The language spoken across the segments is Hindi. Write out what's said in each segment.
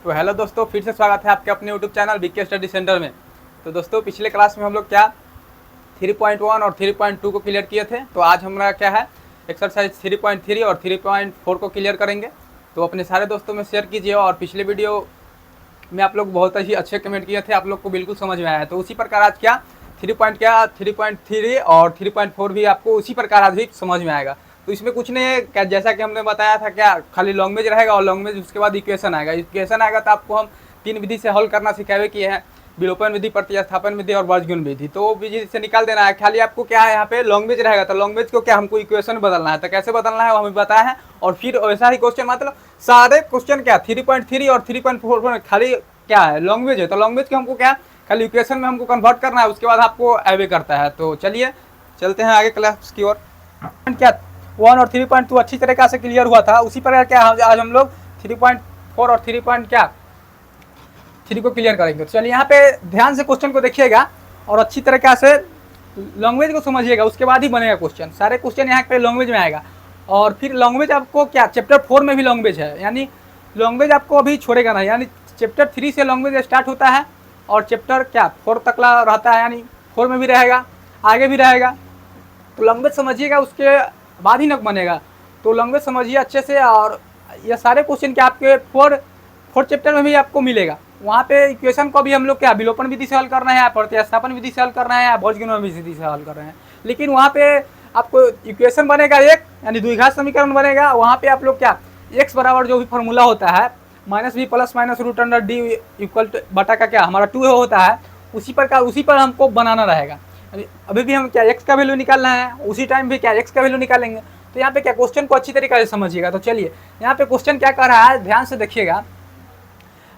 तो हेलो दोस्तों, फिर से स्वागत है आपके अपने YouTube channel BK study centre में। तो दोस्तों, पिछले क्लास में हम लोग क्या 3.1 और 3.2 को क्लियर किए थे। तो आज हमारा क्या है एक्सरसाइज 3.3 और 3.4 को क्लियर करेंगे। तो अपने सारे दोस्तों में शेयर कीजिए। और पिछले वीडियो में आप लोग बहुत ही अच्छे कमेंट किए थे, आप लोग को बिल्कुल समझ में आया है। तो उसी प्रकार आज क्या 3.3 और 3.4 भी आपको उसी प्रकार आज भी समझ में आएगा। तो इसमें कुछ नहीं है क्या, जैसा कि हमने बताया था क्या खाली लैंग्वेज रहेगा और लैंग्वेज उसके बाद इक्वेशन आएगा। इक्वेशन आएगा तो आपको हम 3 विधि से हल करना सिखाए किए हैं, विलोपन विधि, प्रतिस्थापन विधि और वर्गमूल विधि। तो विधि से निकाल देना है। खाली आपको क्या है यहाँ पे लैंग्वेज रहेगा, तो लैंग्वेज को क्या हमको इक्वेशन बदलना है। तो कैसे बदलना है वो हमें बताया है। और फिर वैसा ही क्वेश्चन, मतलब सारे क्वेश्चन क्या 3.3 और 3.4 खाली क्या है लैंग्वेज है। तो लैंग्वेज को हमको क्या खाली इक्वेशन में हमको कन्वर्ट करना है, उसके बाद आपको अवे करता है। तो चलिए चलते हैं आगे क्लास की ओर। क्या 1 और 3.2 अच्छी तरीके से क्लियर हुआ था, उसी प्रकार क्या आज हम लोग 3.4 और 3 को क्लियर करेंगे। तो चलिए यहाँ पे ध्यान से क्वेश्चन को देखिएगा और अच्छी तरीके से लैंग्वेज को समझिएगा, उसके बाद ही बनेगा क्वेश्चन। सारे क्वेश्चन यहाँ पे लैंग्वेज में आएगा। और फिर लैंग्वेज आपको क्या चैप्टर 4 में भी लैंग्वेज है, यानी लैंग्वेज आपको अभी छोड़ेगा नहीं। यानी चैप्टर 3 से लैंग्वेज स्टार्ट होता है और चैप्टर क्या 4 तक रहता है, यानी 4 में भी रहेगा, आगे भी रहेगा। तो लैंग्वेज समझिएगा, उसके बाद ही न बनेगा। तो लैंग्वेज समझिए अच्छे से। और ये सारे क्वेश्चन क्या आपके 4 चैप्टर में भी आपको मिलेगा। वहाँ पे इक्वेशन को भी हम लोग क्या विलोपन विधि से हल करना है, प्रतिस्थापन विधि से हल करना है, वर्गमूल विधि से हल कर रहे हैं। लेकिन वहाँ पे आपको इक्वेशन बनेगा एक, यानी द्विघात समीकरण बनेगा। वहाँ पे आप लोग क्या x बराबर जो भी फॉर्मूला होता है -b plus minus root under D equal बटा का क्या हमारा 2 होता है, उसी पर हमको बनाना रहेगा। अभी भी हम क्या x का वैल्यू निकालना है, उसी टाइम भी क्या x का वैल्यू निकालेंगे। तो यहाँ पे क्या क्वेश्चन को अच्छी तरीके से समझिएगा। तो चलिए यहाँ पे क्वेश्चन क्या कर रहा है, ध्यान से देखिएगा।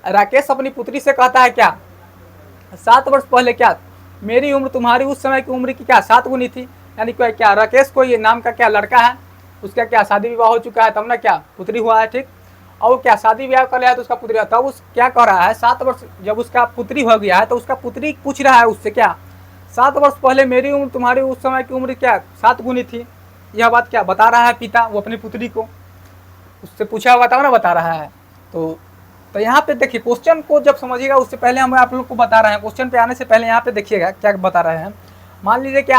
राकेश अपनी पुत्री से कहता है क्या 7 वर्ष पहले क्या मेरी उम्र तुम्हारी उस समय की उम्र की क्या 7 गुनी थी। यानी क्या राकेश को ये नाम का क्या लड़का है, उसका क्या शादी विवाह हो चुका है, तब ना क्या पुत्री हुआ है, ठीक। और क्या शादी विवाह कर लिया है तो उसका पुत्री, तब उस क्या कह रहा है 7 वर्ष जब उसका पुत्री हो गया है तो उसका पुत्री पूछ रहा है उससे क्या 7 वर्ष पहले मेरी उम्र तुम्हारी उस समय की उम्र क्या 7 गुनी थी। यह बात क्या बता रहा है पिता, वो अपनी पुत्री को उससे पूछा हुआ था ना, बता रहा है। तो यहाँ पे देखिए क्वेश्चन को जब समझिएगा, उससे पहले हम आप लोग को बता रहे हैं, क्वेश्चन पे आने से पहले यहाँ पे देखिएगा क्या बता रहे हैं। मान लीजिए कि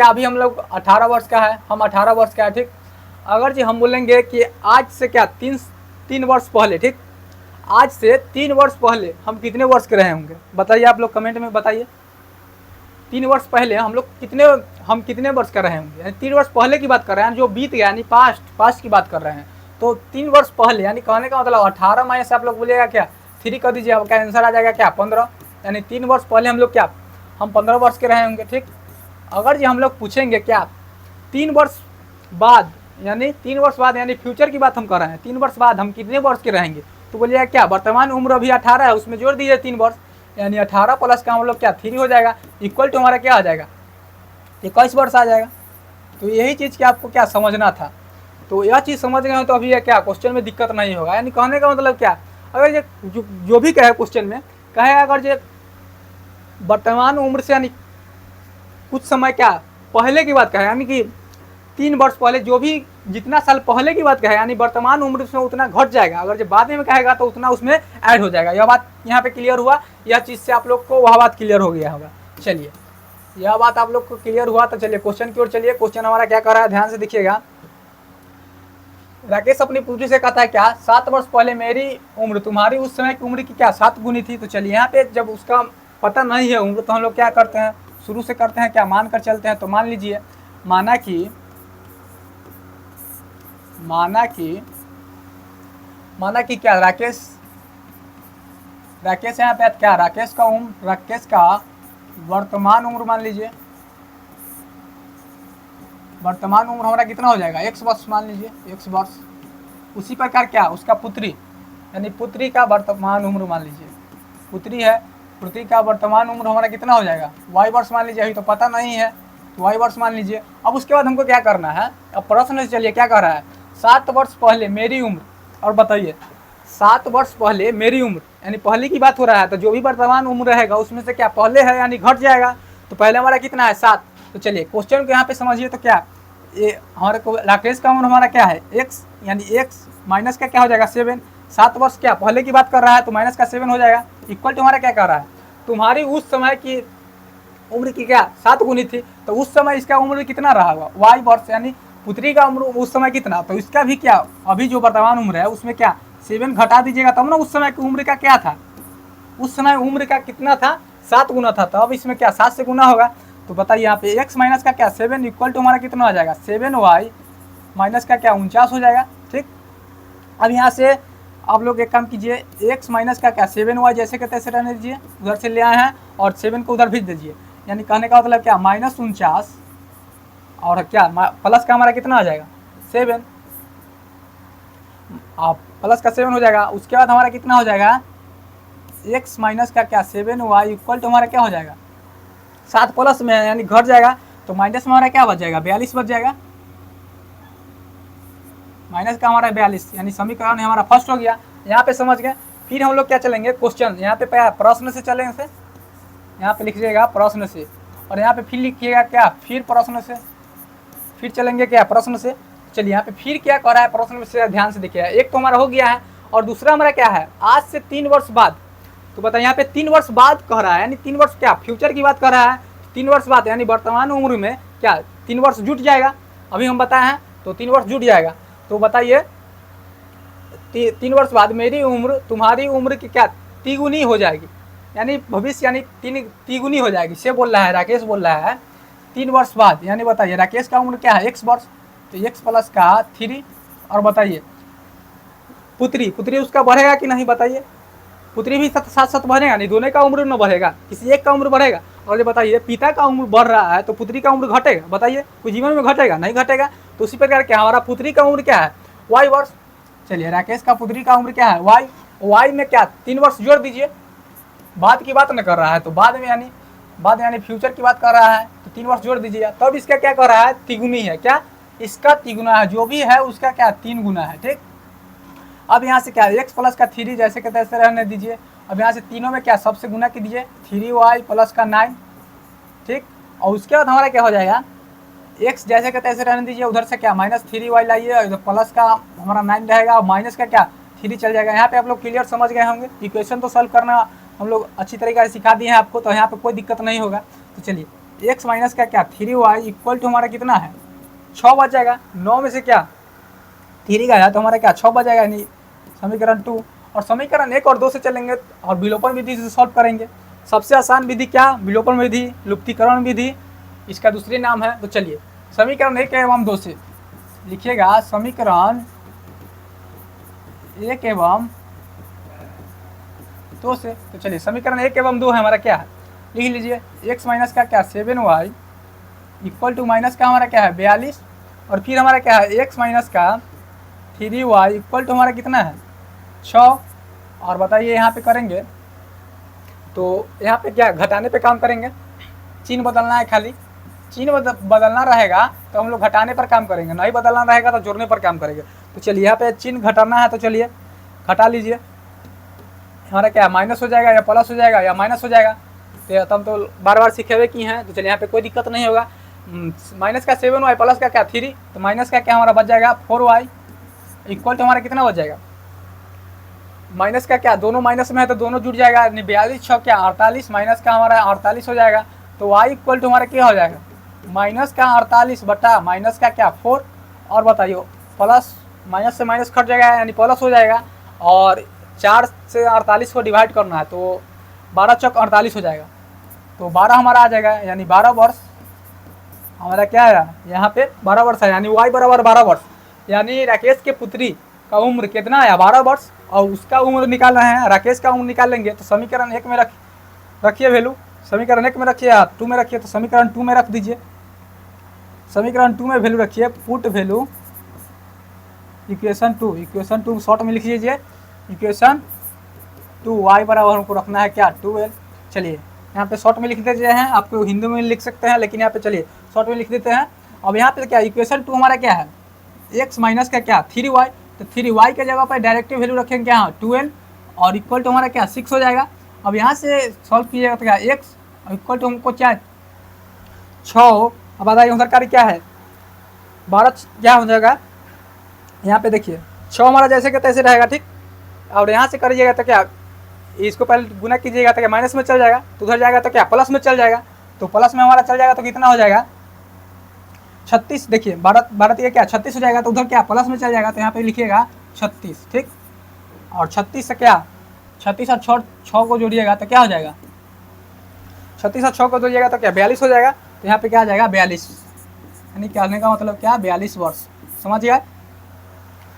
अभी हम लोग 18 वर्ष का है, हम 18 वर्ष का है, ठीक। अगर जी हम बोलेंगे कि आज से क्या 3 वर्ष पहले, ठीक, आज से 3 वर्ष पहले हम कितने वर्ष के रहे होंगे, बताइए आप लोग कमेंट में बताइए। 3 वर्ष पहले हम कितने वर्ष का रहे होंगे। यानी 3 वर्ष पहले की बात कर रहे हैं, जो बीत गया, यानी पास्ट की बात कर रहे हैं। तो 3 वर्ष पहले यानी कहने का मतलब 18 माइनस आप लोग बोलिएगा क्या 3 कर दीजिए, आपका आंसर आ जाएगा क्या 15। यानी 3 वर्ष पहले हम लोग क्या हम 15 वर्ष के रहे होंगे, ठीक। अगर जी हम लोग पूछेंगे क्या 3 वर्ष बाद, यानी 3 वर्ष बाद, यानी फ्यूचर की बात हम कर रहे हैं, 3 वर्ष बाद हम कितने वर्ष के रहेंगे, तो बोलिएगा क्या वर्तमान उम्र अभी 18 है, उसमें जोड़ दीजिए 3 वर्ष, यानी 18 प्लस का हम लोग क्या 3 हो जाएगा, इक्वल टू हमारा क्या आ जाएगा 21 वर्ष आ जाएगा। तो यही चीज़ क्या आपको क्या समझना था। तो यह चीज़ समझ गए हो तो अभी क्या क्वेश्चन में दिक्कत नहीं होगा। यानी कहने का मतलब क्या, अगर ये जो भी कहे क्वेश्चन में कहे, अगर ये वर्तमान उम्र से यानी कुछ समय क्या पहले की बात कहे, यानी कि 3 वर्ष पहले जो भी जितना साल पहले की बात कहे, यानी वर्तमान उम्र उसमें उतना घट जाएगा। अगर जब बाद में कहेगा तो उतना उसमें ऐड हो जाएगा। यह बात यहाँ पे क्लियर हुआ, यह चीज़ से आप लोग को वह बात क्लियर हो गया होगा। चलिए यह बात आप लोग को क्लियर हुआ तो चलिए क्वेश्चन की ओर चलिए। क्वेश्चन हमारा क्या कर रहा है, ध्यान से देखिएगा। राकेश अपनी पुत्री से कहता है क्या 7 वर्ष पहले मेरी उम्र तुम्हारी उस समय की उम्र की क्या 7 गुनी थी। तो चलिए यहाँ पे जब उसका पता नहीं है उम्र, तो हम लोग क्या करते हैं, शुरू से करते हैं क्या मान कर चलते हैं। तो मान लीजिए माना कि क्या राकेश यहाँ पे क्या राकेश का वर्तमान उम्र मान लीजिए, वर्तमान उम्र हमारा कितना हो जाएगा x वर्ष, मान लीजिए x वर्ष। उसी प्रकार क्या उसका पुत्री, यानी पुत्री का वर्तमान उम्र मान लीजिए, पुत्री है, पुत्री का वर्तमान उम्र हमारा कितना हो जाएगा y वर्ष मान लीजिए। अभी तो पता नहीं है तो y वर्ष मान लीजिए। अब उसके बाद हमको क्या करना है, अब प्रश्न से चलिए क्या कह रहा है 7 वर्ष पहले मेरी उम्र, और बताइए 7 वर्ष पहले मेरी उम्र, यानी पहले की बात हो रहा है। तो जो भी वर्तमान उम्र रहेगा उसमें से क्या पहले है यानी घट जाएगा। तो पहले हमारा कितना है 7। तो चलिए क्वेश्चन को यहाँ पे समझिए। तो क्या ये हमारे को राकेश का उम्र हमारा क्या है x, यानी x माइनस का क्या हो जाएगा 7, 7 वर्ष क्या पहले की बात कर रहा है, तो माइनस का 7 हो जाएगा। इक्वल टू हमारा क्या कर रहा है, तुम्हारी उस समय की उम्र की क्या 7 गुनी थी, तो उस समय इसका उम्र कितना रहा होगा, y वर्ष, यानी पुत्री का उम्र उस समय कितना, तो इसका भी क्या अभी जो वर्तमान उम्र है उसमें क्या 7 घटा दीजिएगा तब ना उस समय की उम्र का क्या था, उस समय उम्र का कितना था 7 गुना था, तो अब इसमें क्या 7 से गुना होगा। तो बताइए यहाँ पे x माइनस का क्या 7 इक्वल टू हमारा कितना हो जाएगा 7y माइनस का क्या 49 हो जाएगा। ठीक, अब यहाँ से आप लोग एक काम कीजिए, x माइनस का क्या 7y जैसे के तैसे रहने दीजिए, उधर से ले आए हैं और 7 को उधर भेज दीजिए, यानी कहने का मतलब क्या -49 और क्या प्लस का हमारा कितना आ जाएगा 7, आप प्लस का 7 हो जाएगा। उसके बाद हमारा कितना हो जाएगा x माइनस का क्या 7y इक्वल टू हमारा क्या हो जाएगा 7 प्लस में यानी घट जाएगा, तो माइनस में हमारा क्या बच जाएगा 42 बच जाएगा, माइनस का हमारा 42, यानी समीकरण हमारा फर्स्ट हो गया। यहाँ पे समझ गए। फिर हम लोग क्या चलेंगे क्वेश्चन, यहाँ पे प्रश्न से चलेंगे से, यहाँ पे लिखिएगा प्रश्न से, और यहाँ पे फिर लिखिएगा क्या फिर प्रश्न से, फिर चलेंगे क्या प्रश्न से। चलिए यहाँ पे फिर क्या कर रहा है प्रश्न से ध्यान से देखिए, एक तो हमारा हो गया है और दूसरा हमारा क्या है आज से 3 वर्ष बाद। तो बताइए यहाँ पे 3 वर्ष बाद कह रहा है, यानी 3 वर्ष क्या फ्यूचर की बात कर रहा है, 3 वर्ष बाद यानी वर्तमान उम्र में क्या 3 वर्ष जुट जाएगा, अभी हम बताए हैं तो 3 वर्ष जुट जाएगा। तो बताइए 3 वर्ष बाद मेरी उम्र तुम्हारी उम्र की क्या तिगुनी हो जाएगी, यानी भविष्य यानी तिगुनी हो जाएगी, से बोल रहा है राकेश बोल रहा है 3 वर्ष बाद, यानी बताइए राकेश का उम्र क्या है x वर्ष, तो x प्लस का 3, और बताइए पुत्री उसका बढ़ेगा कि नहीं, बताइए पुत्री भी साथ साथ बढ़ेगा, नहीं दोनों का उम्र न बढ़ेगा, किसी एक का उम्र बढ़ेगा। और ये बताइए पिता का उम्र बढ़ रहा है तो पुत्री का उम्र घटेगा, बताइए कोई जीवन में घटेगा नहीं घटेगा। तो उसी प्रकार क्या हमारा पुत्री का उम्र क्या है y वर्ष। चलिए राकेश का पुत्री का उम्र क्या है y में क्या 3 वर्ष जोड़ दीजिए, बाद की बात न कर रहा है तो बाद में यानी फ्यूचर की बात कर रहा है, तो 3 वर्ष जोड़ दीजिए, तब इसका क्या कर रहा है तिगुनी है, क्या इसका तिगुना है, जो भी है उसका क्या 3 गुना है। ठीक, अब यहाँ से क्या x प्लस का 3 जैसे के तैसे रहने दीजिए, अब यहाँ से तीनों में क्या सबसे गुना कीजिए 3y प्लस का 9। ठीक, और उसके बाद हमारा क्या हो जाएगा x जैसे के तैसे रहने दीजिए, उधर से क्या -3y लाइए, और प्लस का हमारा 9 रहेगा और माइनस का क्या 3 चल जाएगा। यहाँ पे आप लोग क्लियर समझ गए होंगे, इक्वेशन तो सॉल्व करना हम लोग अच्छी तरीके से सिखा दिए हैं आपको, तो यहाँ पे कोई दिक्कत नहीं होगा। तो चलिए x माइनस का क्या 3y इक्वल टू हमारा कितना है 6 बच जाएगा, 9 में से क्या 3 गया तो हमारा क्या 6 बच जाएगा, यानी समीकरण 2। और समीकरण 1 और 2 से चलेंगे और विलोपन विधि से सॉल्व करेंगे। सबसे आसान विधि क्या विलोपन विधि, लुप्तीकरण विधि इसका दूसरी नाम है। तो चलिए समीकरण 1 एवं 2 से लिखिएगा, समीकरण 1 एवं 2 से। तो चलिए समीकरण 1 एवं 2 है हमारा क्या है, लिख लीजिए x माइनस का क्या 7y इक्वल टू माइनस का हमारा क्या है 42, और फिर हमारा क्या है x माइनस का 3y इक्वल टू हमारा कितना है 6। और बताइए यहाँ पे करेंगे तो यहाँ पे क्या घटाने पे काम करेंगे, चिन्ह बदलना है, खाली चिन्ह बदलना रहेगा तो हम लोग घटाने पर काम करेंगे, नहीं बदलना रहेगा तो जोड़ने पर काम करेंगे। तो चलिए यहाँ पे चिन्ह घटाना है, तो चलिए घटा लीजिए, हमारा क्या माइनस हो जाएगा या प्लस हो जाएगा या माइनस हो जाएगा, तो तब तो बार बार सीखे की हैं। तो चलिए यहाँ पे कोई दिक्कत नहीं होगा, माइनस का 7y प्लस का क्या 3, तो माइनस का क्या हमारा बच जाएगा 4y इक्वल टू हमारा कितना बच जाएगा, माइनस का क्या दोनों माइनस में है तो दोनों जुड़ जाएगा, 42 6 क्या 48, माइनस का हमारा 48 हो जाएगा। तो y इक्वल टू हमारा क्या हो जाएगा माइनस का 48 बटा माइनस का क्या 4, और बताइए प्लस माइनस से माइनस कट जाएगा यानी प्लस हो जाएगा, और 4 से 48 को डिवाइड करना है तो 12 चौक 48 हो जाएगा, तो 12 हमारा आ जाएगा, यानी 12 वर्ष हमारा क्या है यहाँ पे 12 वर्ष है, यानी y बराबर 12 वर्ष, यानी राकेश के पुत्री का उम्र कितना आया 12 वर्ष, और उसका उम्र निकालना है, राकेश का उम्र निकाल लेंगे। तो समीकरण 1 में रखिए वैल्यू, समीकरण 1 में रखिए, आप 2 में रखिए, तो समीकरण 2 में रख दीजिए, समीकरण 2 में वैल्यू रखिए, पुट वैल्यू इक्वेशन 2 शॉर्ट में लिख लीजिए, इक्वेशन 2 y बराबर हमको रखना है क्या 12। चलिए यहाँ पे शॉर्ट में लिख देते हैं, आपको हिंदी में लिख सकते हैं लेकिन यहाँ पे चलिए शॉर्ट में लिख देते हैं। अब यहाँ पे क्या इक्वेशन 2 हमारा क्या है x माइनस का क्या 3y, तो 3y के जगह पर डायरेक्टिव वैल्यू रखेंगे क्या 12, और इक्वल टू हमारा क्या 6 हो जाएगा। अब यहाँ से सॉल्व कीजिएगा तो क्या x इक्वल टू हमको क्या 6, अब बताइए उधर कार्य क्या है 12 क्या हो जाएगा, यहाँ पे देखिए 6 हमारा जैसे कि तैसे रहेगा। ठीक, और यहाँ से करिएगा तो क्या, इसको पहले गुना कीजिएगा तो क्या माइनस में चल जाएगा, तो उधर जाएगा तो क्या प्लस में चल जाएगा, तो प्लस में हमारा चल जाएगा तो कितना हो जाएगा 36। देखिए 12 ये क्या 36 हो जाएगा, तो उधर क्या प्लस में चल जाएगा, तो यहाँ पे लिखिएगा 36। ठीक, और 36 से क्या 36 और 6 को जोड़िएगा तो क्या हो जाएगा, 36 और 6 को जोड़िएगा तो क्या 42 हो जाएगा, तो यहाँ पे क्या आ जाएगा 42, यानी कहने का मतलब क्या 42 वर्ष। समझ गया।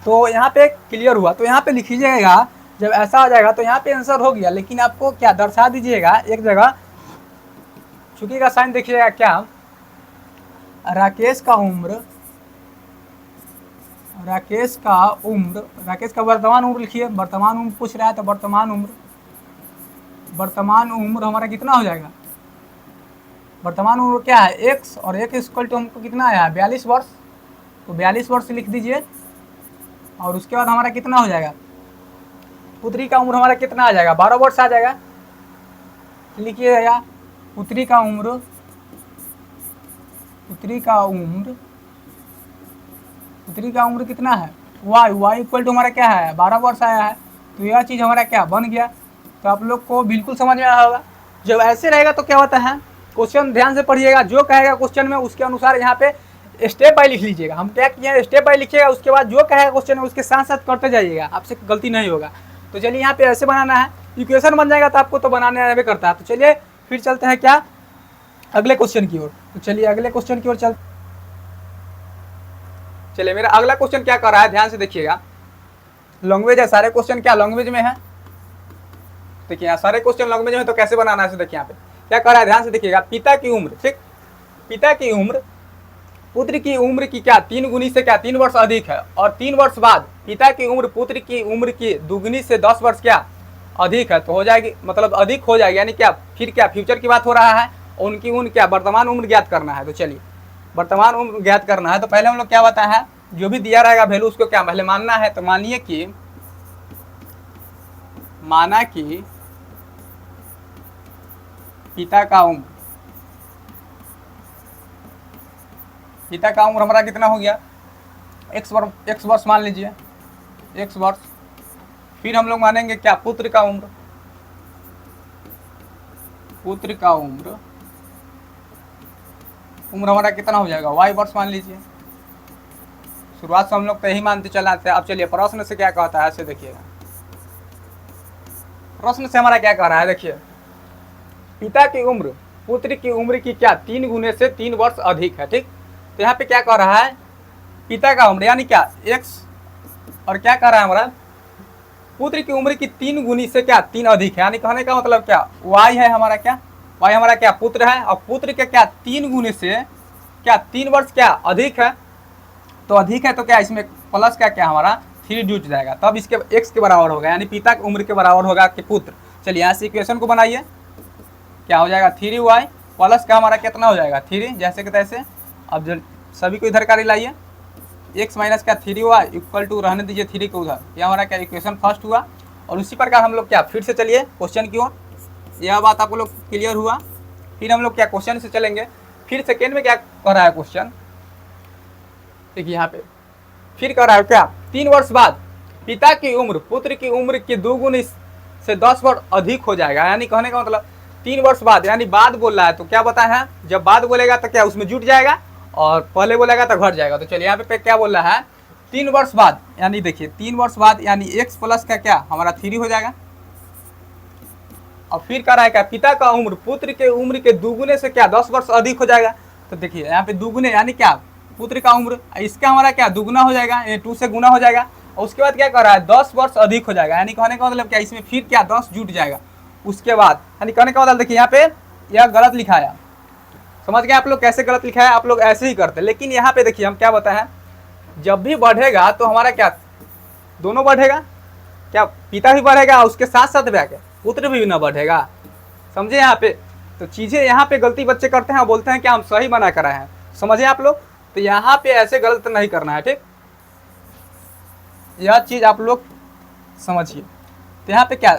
तो यहाँ पे क्लियर हुआ। तो यहाँ पे लिख लीजिएगा, जब ऐसा आ जाएगा तो यहाँ पे आंसर हो गया, लेकिन आपको क्या दर्शा दीजिएगा एक जगह चुकी का साइन देखिएगा, क्या राकेश का वर्तमान उम्र लिखिए, वर्तमान उम्र पूछ रहा है, तो वर्तमान उम्र हमारा कितना हो जाएगा, वर्तमान उम्र क्या है x, और x इक्वल टू हमको कितना आया है 42 वर्ष, तो 42 वर्ष लिख दीजिए। और उसके बाद हमारा कितना हो जाएगा, पुत्री का उम्र हमारा कितना आ जाएगा 12 वर्ष आ जाएगा। लिखिएगा पुत्री का उम्र कितना है y इक्वल टू हमारा क्या है 12 वर्ष आया है, तो यह चीज़ हमारा क्या बन गया। तो आप लोग को बिल्कुल समझ में आया होगा। जब ऐसे रहेगा तो क्या होता है, क्वेश्चन ध्यान से पढ़िएगा, जो कहेगा क्वेश्चन में उसके अनुसार यहाँ पे स्टेप बाय लिख लीजिएगा। हम क्या किए स्टेप बाय लिखिएगा, उसके बाद जो कहेगा क्वेश्चन में उसके साथ साथ करते जाइएगा, आपसे गलती नहीं होगा। तो चलिए यहाँ पे ऐसे बनाना है, इक्वेशन बन जाएगा तो आपको तो बनाने आने करता है। तो चलिए फिर चलते हैं क्या अगले क्वेश्चन की ओर। तो चलिए अगले क्वेश्चन की ओर चलिए मेरा अगला क्वेश्चन क्या कर रहा है, ध्यान से देखिएगा। लैंग्वेज है, सारे क्वेश्चन क्या लैंग्वेज में है। देखिए यहाँ सारे क्वेश्चन लैंग्वेज में, तो कैसे बनाना है देखिए यहाँ पे क्या कर रहा है, ध्यान से देखिएगा। पिता की उम्र, ठीक, पिता की उम्र पुत्र की उम्र की क्या 3 गुनी से क्या 3 वर्ष अधिक है, और 3 वर्ष बाद पिता की उम्र पुत्र की उम्र की दुगुनी से 10 वर्ष क्या अधिक है, तो हो जाएगी मतलब अधिक हो जाएगी, यानी क्या फिर क्या फ्यूचर की बात हो रहा है, उनकी उन क्या वर्तमान उम्र ज्ञात करना है। तो चलिए वर्तमान उम्र ज्ञात करना है, तो पहले हम लोग क्या बताया है, जो भी दिया रहेगा वैल्यू उसको क्या पहले मानना है। तो मानिए कि पिता का उम्र हमारा कितना हो गया x वर्ष मान लीजिए, x वर्ष। फिर हम लोग मानेंगे क्या पुत्र का उम्र हमारा कितना हो जाएगा y वर्ष मान लीजिए। शुरुआत से हम लोग तो यही मानते चला थे। अब चलिए प्रश्न से क्या कहता है, ऐसे देखिएगा प्रश्न से हमारा क्या कह रहा है, देखिए पिता की उम्र पुत्र की उम्र की क्या 3 गुने से 3 वर्ष अधिक है, ठीक। तो यहाँ पे क्या कह रहा है, पिता का उम्र यानी क्या x, और क्या कह रहा है हमारा पुत्र की उम्र की 3 गुनी से क्या 3 अधिक है, यानी कहने का मतलब क्या y है हमारा, क्या y हमारा क्या पुत्र है, और पुत्र के क्या 3 गुने से क्या 3 वर्ष क्या अधिक है। तो अधिक है तो क्या इसमें प्लस का क्या हमारा 3 जुट जाएगा, तब इसके x के बराबर होगा, यानी पिता की उम्र के बराबर होगा कि पुत्र। चलिए यहाँ से इक्वेशन को बनाइए, क्या हो जाएगा 3y प्लस का हमारा कितना हो जाएगा 3, जैसे कि तैसे। अब जो सभी को इधर का लाइए, x माइनस का 3y इक्वल टू रहने दीजिए 3 को उधर, यह हमारा क्या इक्वेशन फर्स्ट हुआ। और उसी प्रकार हम लोग क्या फिर से चलिए क्वेश्चन की ओर, यह बात आप लोग क्लियर हुआ। फिर हम लोग क्या क्वेश्चन से चलेंगे। फिर सेकेंड में क्या कर रहा है क्वेश्चन, देखिए यहाँ पे फिर कर रहा है क्या 3 वर्ष बाद पिता की उम्र पुत्र की उम्र की 2 गुनी से 10 वर्ष अधिक हो जाएगा, यानी कहने का मतलब 3 वर्ष बाद, यानी बाद बोल रहा है। तो क्या बताया है, जब बाद बोलेगा तो क्या उसमें जुट जाएगा, और पहले बोलेगा तो घट जाएगा। तो चलिए यहाँ पे क्या बोल रहा है 3 वर्ष बाद, यानी देखिए 3 वर्ष बाद यानी x प्लस का क्या हमारा 3 हो जाएगा। और फिर कह रहा है क्या पिता का उम्र पुत्र के उम्र के 2 गुने से क्या 10 वर्ष अधिक हो जाएगा। तो देखिए यहाँ पे 2 गुने यानी क्या पुत्र का उम्र, इसका हमारा क्या दुगुना हो जाएगा, 2 से गुना हो जाएगा। और उसके बाद क्या कर रहा है 10 वर्ष अधिक हो जाएगा, यानी कहने का मतलब क्या इसमें फिर क्या 10 जुट जाएगा उसके बाद, यानी कहने का मतलब देखिए यहाँ पे यह गलत लिखा है। समझ गए आप लोग कैसे गलत लिखा है, आप लोग ऐसे ही करते। लेकिन यहाँ पे देखिए हम क्या बताए हैं, जब भी बढ़ेगा तो हमारा क्या दोनों बढ़ेगा, क्या पिता भी बढ़ेगा उसके साथ साथ क्या पुत्र भी ना बढ़ेगा। समझे यहाँ पे, तो चीज़ें यहाँ पे गलती बच्चे करते हैं और बोलते हैं कि हम सही बना कर रहे हैं। समझे आप लोग, तो यहाँ पे ऐसे गलत नहीं करना है, ठीक। यह चीज़ आप लोग समझिए। तो यहाँ पे क्या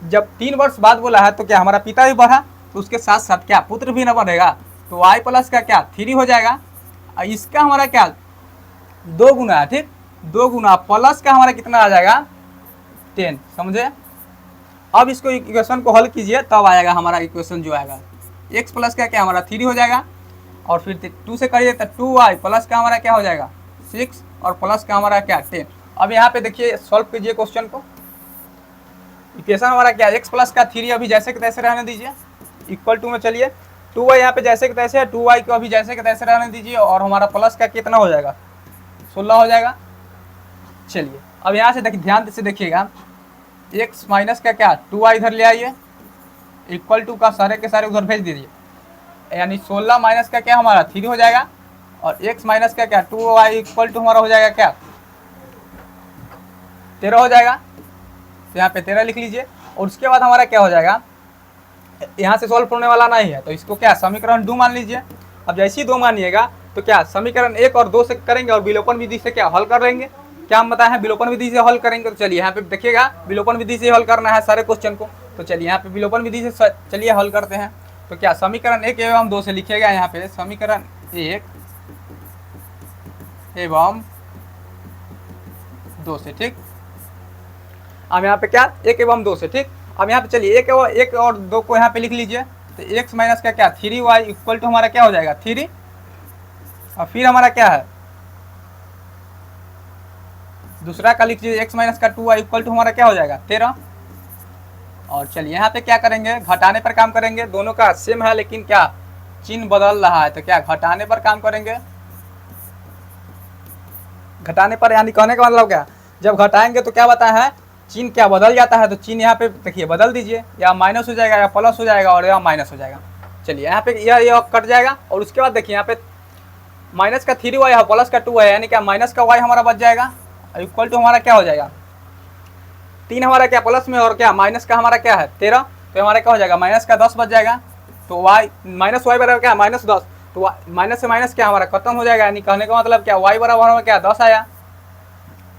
जब 3 वर्ष बाद बोला है तो क्या हमारा पिता भी बढ़ा, तो उसके साथ साथ क्या पुत्र भी ना बढ़ेगा, तो y प्लस का क्या 3 हो जाएगा। और इसका हमारा क्या 2 गुना है, ठीक 2 गुना प्लस का हमारा कितना आ जाएगा 10, समझे। अब इसको इक्वेशन को हल कीजिए तब आएगा हमारा इक्वेशन जो आएगा x प्लस का क्या हमारा 3 हो जाएगा, और फिर 2 से करिए तो 2y प्लस का हमारा क्या हो जाएगा 6, और प्लस का हमारा क्या 10। अब यहाँ पे देखिए सॉल्व कीजिए क्वेश्चन को। इक्वेशन हमारा क्या x प्लस का 3 अभी जैसे के तैसे रहने दीजिए, इक्वल टू में चलिए 2y यहाँ पे जैसे के तैसे है, 2y को अभी जैसे के तैसे रहने दीजिए, और हमारा प्लस का कितना हो जाएगा 16 हो जाएगा। चलिए अब यहाँ से देखिए ध्यान से देखिएगा, x माइनस का क्या 2y इधर ले आइए, इक्वल टू का सारे के सारे उधर भेज दीजिए, यानी 16 माइनस का क्या हमारा 3 हो जाएगा, और x माइनस का क्या 2y इक्वल टू हमारा हो जाएगा क्या 13 हो जाएगा। तो यहाँ पे 13 लिख लीजिए, और उसके बाद हमारा क्या हो जाएगा, यहाँ से सॉल्व होने वाला नहीं है तो इसको क्या समीकरण 2 मान लीजिए। अब जैसे ही 2 मानिएगा तो क्या समीकरण 1 और 2 से करेंगे और विलोपन विधि से क्या हल कर लेंगे। क्या हम बताए हैं विलोपन विधि से हल करेंगे, तो चलिए यहाँ पे देखिएगा विलोपन विधि से हल करना है सारे क्वेश्चन को। तो चलिए यहाँ पे विलोपन विधि से चलिए हल करते हैं। तो क्या समीकरण 1 एवं 2 से लिखिएगा, यहाँ पे समीकरण 1 एवं 2 से, ठीक। अब यहाँ पे क्या 1 एवं 2 से, ठीक। अब यहाँ पे चलिए 1 और 2 को यहाँ पे लिख लीजिए, तो x माइनस का क्या 3y इक्वल टू हमारा क्या हो जाएगा 3, और फिर हमारा क्या है दूसरा का लिख लीजिए x माइनस का 2y इक्वल टू हमारा क्या हो जाएगा 13। और चलिए यहाँ पे क्या करेंगे, घटाने पर काम करेंगे, दोनों का सेम है लेकिन क्या चिन्ह बदल रहा है, तो क्या घटाने पर काम करेंगे। घटाने पर यानी कहने का मतलब क्या, जब घटाएंगे तो क्या बताया है चिन्ह क्या बदल जाता है, तो चिन्ह यहाँ पे देखिए बदल दीजिए, या माइनस हो जाएगा या प्लस हो जाएगा और या माइनस हो जाएगा। चलिए यहाँ पे यह कट जाएगा, और उसके बाद देखिए यहाँ पे माइनस का 3y है प्लस का 2 है, यानी क्या माइनस का y हमारा बच जाएगा, इक्वल टू हमारा क्या हो जाएगा 3 हमारा क्या प्लस में, और क्या माइनस का हमारा क्या है 13, तो हमारा क्या हो जाएगा माइनस का 10 बच जाएगा। तो y माइनस वाई बराबर क्या -10, तो माइनस से माइनस क्या हमारा खत्म हो जाएगा, यानी कहने का मतलब क्या y बराबर हमारा क्या 10 आया,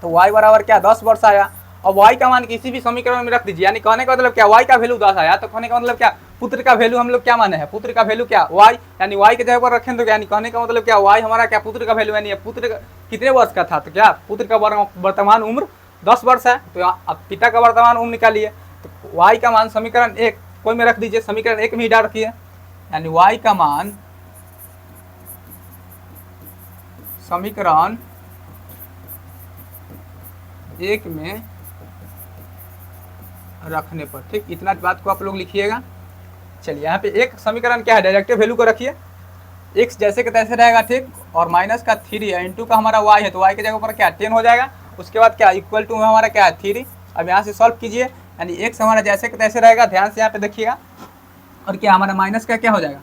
तो y बराबर क्या 10 वर्ष आया। अब y का मान किसी भी समीकरण में रख दीजिए, यानी कहने का मतलब क्या y का वैल्यू 10 आया, तो कहने का मतलब क्या पुत्र का वैल्यू हम लोग क्या माने हैं, पुत्र का वैल्यू क्या y, यानी y के जगह पर रखें तो यानी कहने का मतलब क्या y हमारा क्या पुत्र का वैल्यू, यानी पुत्र कितने वर्ष का था, तो क्या पुत्र का वर्तमान उम्र 10 वर्ष है। तो अब पिता का वर्तमान उम्र निकालिए, तो y का मान समीकरण 1 कोई में रख दीजिए, समीकरण 1 में ही डाल रखिए, यानी y का मान समीकरण 1 में रखने पर, ठीक। इतना बात को आप लोग लिखिएगा। चलिए यहाँ पे एक समीकरण क्या है डायरेक्टिव वैल्यू को रखिए, x जैसे के तैसे रहेगा, ठीक, और माइनस का 3 है इंटू का हमारा y है, तो y के जगह पर क्या 10 हो जाएगा। उसके बाद क्या इक्वल टू हमारा क्या है 3। अब यहाँ से सॉल्व कीजिए, यानी x हमारा जैसे के तैसे रहेगा, ध्यान से यहाँ पे देखिएगा, और क्या हमारा माइनस का क्या हो जाएगा,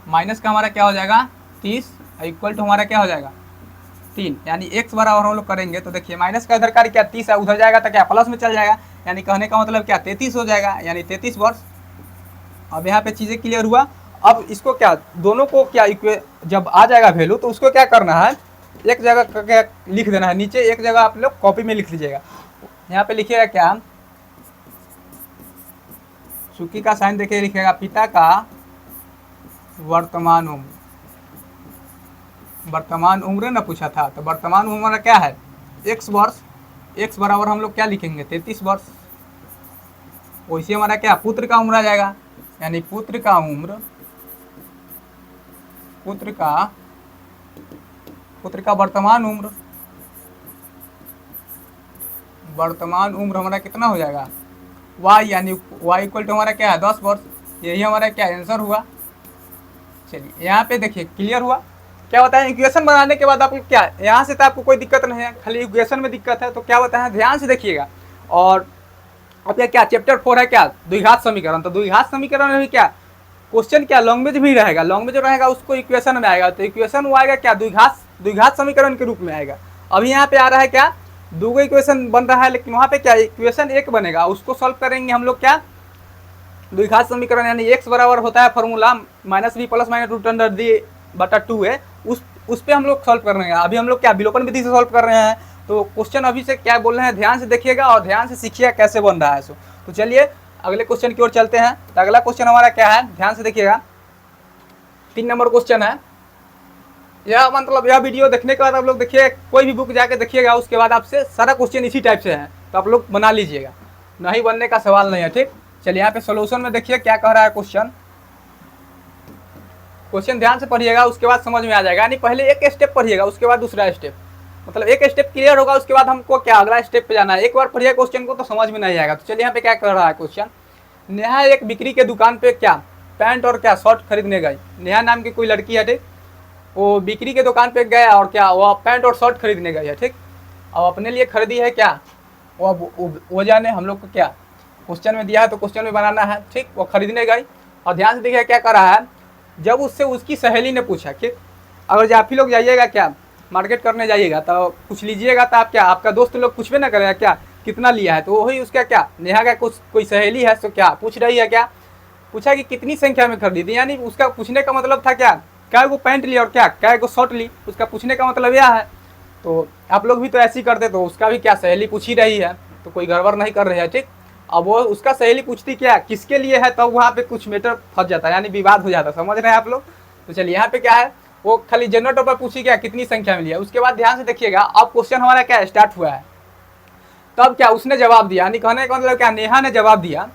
माइनस का हमारा क्या हो जाएगा 30, इक्वल टू हमारा क्या हो जाएगा 3, यानी x बराबर हम लोग करेंगे तो देखिए माइनस का इधर कार्य क्या 30 है, उधर जाएगा तो क्या प्लस में चल जाएगा, यानी कहने का मतलब क्या 33 हो जाएगा, यानी 33 वर्ष। अब यहाँ पे चीज़ें क्लियर हुआ। अब इसको क्या दोनों को क्या जब आ जाएगा वैल्यू तो उसको क्या करना है, एक जगह क्या लिख देना है नीचे, एक जगह आप लोग कॉपी में लिख लीजिएगा। यहाँ पे लिखिएगा क्या, चूंकि का साइन देखिए लिखिएगा पिता का वर्तमान उम्र, वर्तमान उम्र ना पूछा था, तो वर्तमान उम्र हमारा क्या है x वर्ष, x बराबर हम लोग क्या लिखेंगे 33 वर्ष। वैसे हमारा क्या पुत्र का उम्र आ जाएगा, यानी पुत्र का उम्र, पुत्र का वर्तमान उम्र, वर्तमान उम्र हमारा कितना हो जाएगा y, यानी y इक्वल टू हमारा क्या है 10 वर्ष। यही हमारा क्या आंसर हुआ। चलिए यहाँ पे देखिए क्लियर हुआ। क्या होता है इक्वेशन बनाने के बाद आपको क्या यहाँ से तो आपको कोई दिक्कत नहीं है, खाली इक्वेशन में दिक्कत है, तो क्या होता है ध्यान से देखिएगा। और अब क्या चैप्टर 4 है क्या द्विघात समीकरण, तो द्विघात समीकरण में भी क्या क्वेश्चन क्या लैंग्वेज भी रहेगा, लैंग्वेज जो रहेगा उसको इक्वेशन में आएगा, तो इक्वेशन वो आएगा क्या द्विघात समीकरण के रूप में आएगा। अभी यहाँ पे आ रहा है क्या दो इक्वेशन बन रहा है, लेकिन वहाँ पे क्या इक्वेशन 1 बनेगा, उसको सॉल्व करेंगे हम लोग क्या द्विघात समीकरण, यानी x बराबर होता है फॉर्मूला -b + -√d/2 है, उस पे हम लोग सॉल्व कर रहे हैं। अभी हम लोग क्या विलोपन विधि से सॉल्व कर रहे हैं, तो क्वेश्चन अभी से क्या बोल रहे हैं ध्यान से देखिएगा और ध्यान से सीखिएगा कैसे बन रहा है सो। तो चलिए अगले क्वेश्चन की ओर चलते हैं। तो अगला क्वेश्चन हमारा क्या है ध्यान से देखिएगा, 3 नंबर क्वेश्चन है। यह मतलब यह वीडियो देखने के बाद आप लोग देखिए, कोई भी बुक जाके देखिएगा, उसके बाद आपसे सारा क्वेश्चन इसी टाइप से है, तो आप लोग बना लीजिएगा, नहीं बनने का सवाल नहीं है। ठीक, चलिए यहाँ पे सोल्यूशन में देखिए क्या कह रहा है क्वेश्चन। क्वेश्चन ध्यान से पढ़िएगा, उसके बाद समझ में आ जाएगा। यानी पहले एक स्टेप पढ़िएगा, उसके बाद दूसरा स्टेप, मतलब एक स्टेप क्लियर होगा, उसके बाद हमको क्या अगला स्टेप पे जाना है। एक बार पढ़िए क्वेश्चन को तो समझ में नहीं आएगा। तो चलिए यहाँ पे क्या कर रहा है क्वेश्चन। नेहा एक बिक्री के दुकान पे क्या पैंट और क्या शर्ट खरीदने गई। नेहा नाम की कोई लड़की है, ठीक, वो बिक्री के दुकान पे गया और क्या वो पैंट और शर्ट खरीदने गई है। ठीक, अब अपने लिए खरीदी है क्या, वो जाने, हम लोग को क्या क्वेश्चन में दिया है तो क्वेश्चन में बनाना है। ठीक, वो खरीदने गई और ध्यान से देखिए क्या कर रहा है। जब उससे उसकी सहेली ने पूछा, ठीक, अगर आप ही लोग जाइएगा क्या मार्केट करने जाइएगा तो पूछ लीजिएगा, तो आप क्या आपका दोस्त लोग पूछबे ना करेगा क्या कितना लिया है, तो वही उसका क्या नेहा का कुछ कोई सहेली है तो क्या पूछ रही है, क्या पूछा कि कितनी संख्या में खरीदी। यानी उसका पूछने का मतलब था क्या वो पैंट ली और क्या वो शर्ट ली, उसका पूछने का मतलब यह है। तो आप लोग भी तो ऐसे ही करते, तो उसका भी क्या सहेली पूछ ही रही है, तो कोई गड़बड़ नहीं कर रही है। ठीक, अब वो उसका सहेली पूछती क्या किसके लिए है, तब तो वहाँ पे कुछ मैटर फंस जाता है, यानी विवाद हो जाता है, समझ रहे हैं आप लोग। तो चलिए यहाँ पे क्या है, वो खाली जनरल टॉप पर पूछी क्या कितनी संख्या में लिया। उसके बाद ध्यान से देखिएगा, अब क्वेश्चन हमारा क्या स्टार्ट हुआ है, तब क्या उसने जवाब दिया, यानी कहने का मतलब क्या नेहा ने जवाब दिया,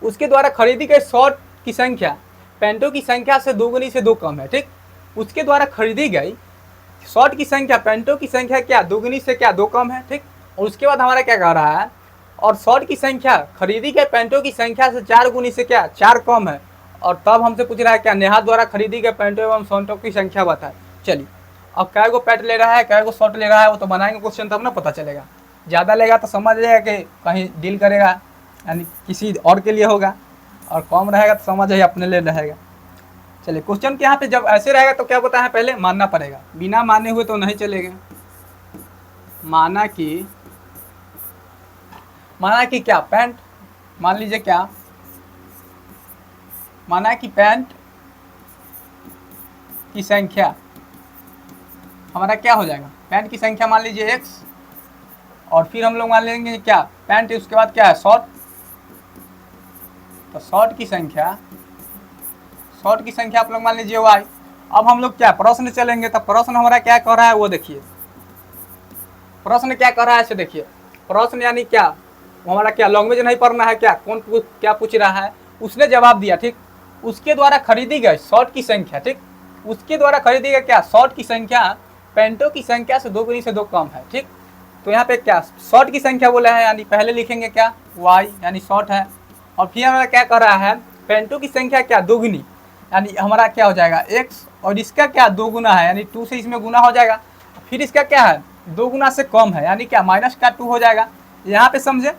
उसके द्वारा खरीदी गई शर्ट की संख्या पैंटों की संख्या से दोगुनी से दो कम है। ठीक, उसके द्वारा खरीदी गई शर्ट की संख्या पैंटों की संख्या क्या दोगुनी से क्या दो कम है। ठीक, और उसके बाद हमारा क्या कह रहा है, और शर्ट की संख्या खरीदी गई पैंटों की संख्या से 4 गुनी से क्या 4 कम है। और तब हमसे पूछ रहा है क्या नेहा द्वारा खरीदी गई पैंटों एवं शर्टों की संख्या बताए। चलिए, अब क्या को पैंट ले रहा है क्या को शर्ट ले रहा है, वो तो बनाएंगे क्वेश्चन तब ना पता चलेगा। ज़्यादा लेगा तो समझ जाएगा कि कहीं डील करेगा, यानी किसी और के लिए होगा, और कम रहेगा तो समझ जाइए अपने लिए रहेगा। चलिए, क्वेश्चन के यहाँ पे जब ऐसे रहेगा तो क्या बताया है, पहले मानना पड़ेगा, बिना माने हुए तो नहीं चलेगा। माना कि क्या पैंट, मान लीजिए क्या माना कि पैंट की संख्या हमारा क्या हो जाएगा, पैंट की संख्या मान लीजिए x, और फिर हम लोग मान लेंगे क्या पैंट, उसके बाद क्या है शर्ट, तो शर्ट की संख्या आप लोग मान लीजिए y। अब हम लोग क्या प्रश्न चलेंगे, तो प्रश्न हमारा क्या कह रहा है वो देखिए, प्रश्न क्या कह रहा है इसे देखिए। प्रश्न यानी क्या हमारा क्या लैंग्वेज नहीं पढ़ना है, क्या क्या पूछ रहा है, उसने जवाब दिया। ठीक, उसके द्वारा खरीदी गई शर्ट की संख्या, ठीक, उसके द्वारा खरीदी गई क्या शर्ट की संख्या पैंटों की संख्या से दोगुनी से दो कम है। ठीक, तो यहाँ पे क्या शर्ट की संख्या बोला है, यानी पहले लिखेंगे क्या y, यानी शर्ट है, और फिर हमारा क्या कर रहा है पैंटों की संख्या क्या दोगुनी, यानी हमारा क्या हो जाएगा x, और इसका क्या दो गुना है, यानी 2 से इसमें गुना हो जाएगा, फिर इसका क्या है 2 गुना से कम है, यानी क्या माइनस का 2 हो जाएगा। यहाँ पे समझे,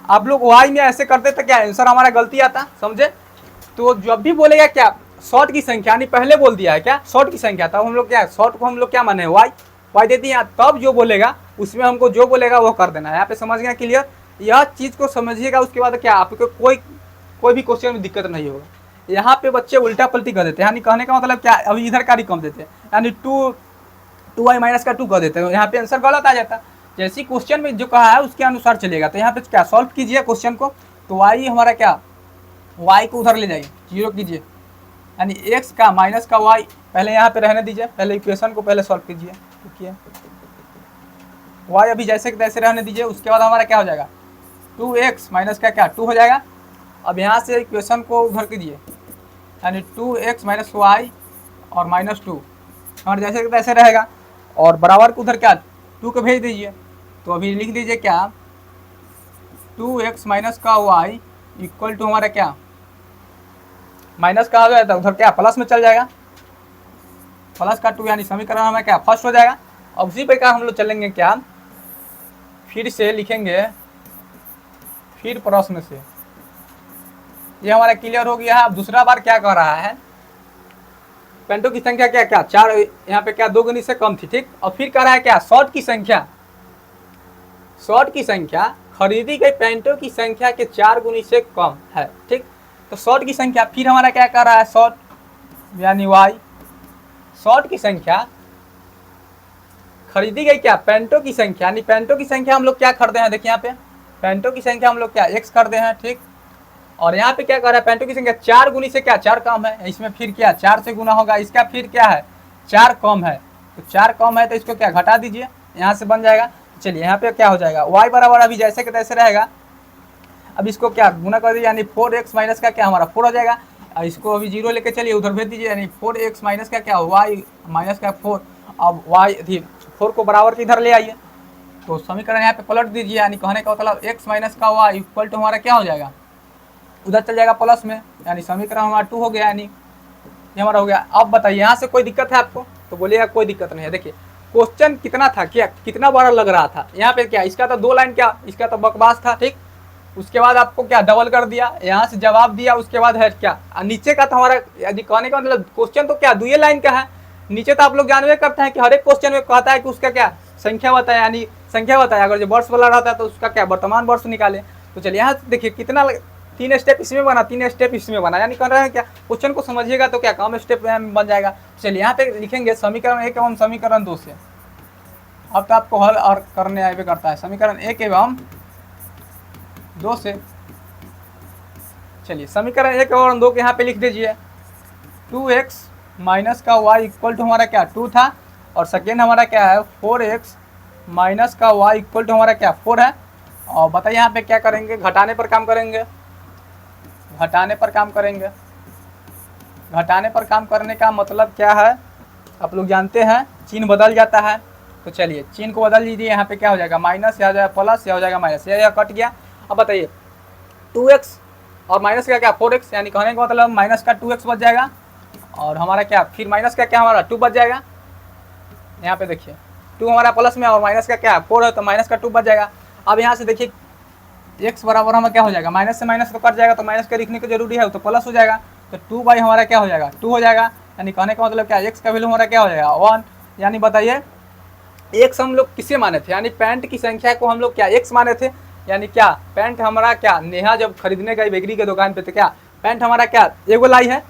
आप लोग y में ऐसे करते तो क्या आंसर हमारा गलती आता, समझे। तो जब भी बोलेगा क्या शर्ट की संख्या, यानी पहले बोल दिया है क्या शर्ट की संख्या, तब हम लोग क्या शर्ट को हम लोग क्या माने y दे दिए, तब जो बोलेगा उसमें हमको जो बोलेगा वो कर देना है। यहाँ पे समझ गया क्लियर, यह चीज़ को समझिएगा, उसके बाद क्या आपको कोई भी क्वेश्चन में दिक्कत नहीं होगा। यहाँ पे बच्चे उल्टा पलटी कर देते हैं, यानी कहने का मतलब क्या अभी इधर का कम देते हैं, यानी 2y माइनस का 2 कर देते हैं, यहाँ पे आंसर गलत आ जाता है। जैसे क्वेश्चन में जो कहा है उसके अनुसार चलेगा। तो यहाँ पे क्या सॉल्व कीजिए क्वेश्चन को, तो y हमारा क्या y को उधर ले जाइए 0 कीजिए, यानी x का माइनस का y पहले यहाँ पे रहने दीजिए, पहले इक्वेशन को पहले सॉल्व कीजिए, ठीक है y अभी जैसे तैसे रहने दीजिए। उसके बाद हमारा क्या हो जाएगा 2x माइनस का क्या 2 हो जाएगा। अब यहाँ से इक्वेशन को उधर कीजिए, यानी 2x माइनस y और माइनस 2 हमारे जैसे तैसे रहेगा, और बराबर को उधर क्या 2 को भेज दीजिए। तो अभी लिख दीजिए क्या 2x माइनस का y इक्वल टू हमारा क्या माइनस का हो जाएगा, उधर क्या प्लस में चल जाएगा, प्लस का 2, यानी समीकरण हमें क्या फर्स्ट हो जाएगा। अब उसी प्रकार हम लोग चलेंगे क्या, फिर से लिखेंगे, फिर प्रश्न से, ये हमारा क्लियर हो गया है। अब दूसरा बार क्या कह रहा है, पैंटों की संख्या क्या 4, यहाँ पे क्या 2 गुनी से कम थी। ठीक, और फिर कह रहा है क्या शर्ट की संख्या खरीदी गई पैंटों की संख्या के 4 गुनी से कम है। ठीक, तो शर्ट की संख्या फिर हमारा क्या कर रहा है शर्ट यानी y, शर्ट की संख्या खरीदी गई क्या पैंटों की संख्या, यानी पैंटों की संख्या हम लोग क्या खरीदे हैं, देखिए यहाँ पे पैंटों की संख्या हम लोग क्या x खरीदे हैं। ठीक, और यहाँ पे क्या कर रहा है पैंटों की संख्या 4 गुनी से क्या 4 कम है, इसमें फिर क्या 4 से गुना होगा, इसका फिर क्या है 4 कम है, तो 4 कम है तो इसको क्या घटा दीजिए, यहाँ से बन जाएगा। चलिए यहाँ पे क्या हो जाएगा, y बराबर अभी जैसे के तैसे रहेगा। अब इसको क्या गुना कर दीजिए, यानी 4x माइनस का क्या हमारा 4 हो जाएगा। इसको अभी 0 लेके चलिए उधर भेज दीजिए, यानी 4x माइनस का क्या y माइनस का 4। अब y थी 4 को बराबर के इधर ले आइए, तो समीकरण यहाँ पे पलट दीजिए, यानी कहने का मतलब x माइनस का y इक्वल टू हमारा क्या हो जाएगा, उधर चल जाएगा प्लस में, यानी समीकरण हमारा 2 हो गया, यानी ये हमारा हो गया। अब बताइए यहाँ से कोई दिक्कत है आपको, तो बोलिएगा कोई दिक्कत नहीं है। देखिए क्वेश्चन कितना था, क्या कितना बड़ा लग रहा था, यहाँ पे क्या इसका तो 2 लाइन क्या इसका तो बकवास था, ठीक। उसके बाद आपको क्या डबल कर दिया, यहाँ से जवाब दिया, उसके बाद है क्या नीचे का तो हमारा यदि कहने का मतलब क्वेश्चन तो क्या 2 लाइन का है। नीचे तो आप लोग जानवे करते हैं कि हर एक क्वेश्चन में कहता है कि उसका क्या संख्या बताया, यानी संख्या बताया, अगर जो वर्ष वाला रहता है तो उसका क्या वर्तमान वर्ष निकाले। तो चलिए यहाँ देखिए कितना 3 स्टेप इसमें बना, 3 स्टेप इसमें बना, यानी कर रहे हैं क्या क्वेश्चन को समझिएगा तो क्या कम स्टेप में बन जाएगा। चलिए यहाँ पे लिखेंगे समीकरण 1 एवं समीकरण 2 से। अब तो आपको हल और करने आए करता है समीकरण 1 एवं 2 से। चलिए समीकरण 1 और 2 के यहाँ पे लिख दीजिए 2x माइनस का y इक्वल टू हमारा क्या 2 था, और सेकेंड हमारा क्या है 4x माइनस का y इक्वल टू हमारा क्या 4 है। और बताइए यहाँ पे क्या करेंगे, घटाने पर काम करेंगे, घटाने पर काम करेंगे। घटाने पर काम करने का मतलब क्या है आप लोग जानते हैं, चिन्ह बदल जाता है। तो चलिए चिन्ह को बदल दीजिए, यहाँ पे क्या हो जाएगा माइनस, या हो जाएगा प्लस, या हो जाएगा माइनस, यह कट गया। अब बताइए 2x और माइनस का क्या 4x, यानी कहने का मतलब माइनस का 2x बच जाएगा, और हमारा क्या फिर माइनस का क्या हमारा 2 बच जाएगा। यहाँ पे देखिए 2 हमारा प्लस में और माइनस का क्या 4 है, तो माइनस का 2 बच जाएगा। अब यहाँ से देखिए x बराबर हमारा क्या हो जाएगा, माइनस से माइनस तो कट जाएगा, तो माइनस का लिखने की जरूरी है, तो प्लस हो जाएगा, तो 2 बाई हमारा क्या हो जाएगा 2 हो जाएगा। यानी कहने का मतलब क्या x का वैल्यू हमारा क्या हो जाएगा 1। यानी बताइए x हम लोग किसे माने थे, यानी पैंट की संख्या को हम लोग क्या x माने थे, यानी क्या पैंट हमारा क्या नेहा जब खरीदने गई बेकरी के दुकान पे, तो क्या पैंट हमारा क्या एगो लाई है।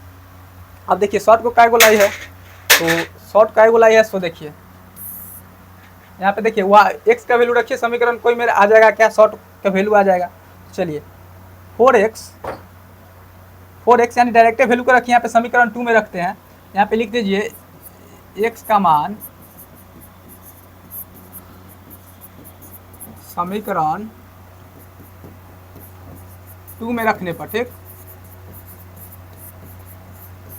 अब देखिए शर्ट को काय गो लाई है, तो शर्ट काय गो लाई है, सो देखिए यहाँ पे देखिए वह x का वैल्यू रखिए, समीकरण कोई मेरा आ जाएगा क्या शॉर्ट का वैल्यू आ जाएगा। चलिए 4x यानी डायरेक्ट वैल्यू को रखिए, यहाँ पे समीकरण 2 में रखते हैं। यहाँ पे लिख दीजिए x का मान समीकरण 2 में रखने पर, ठीक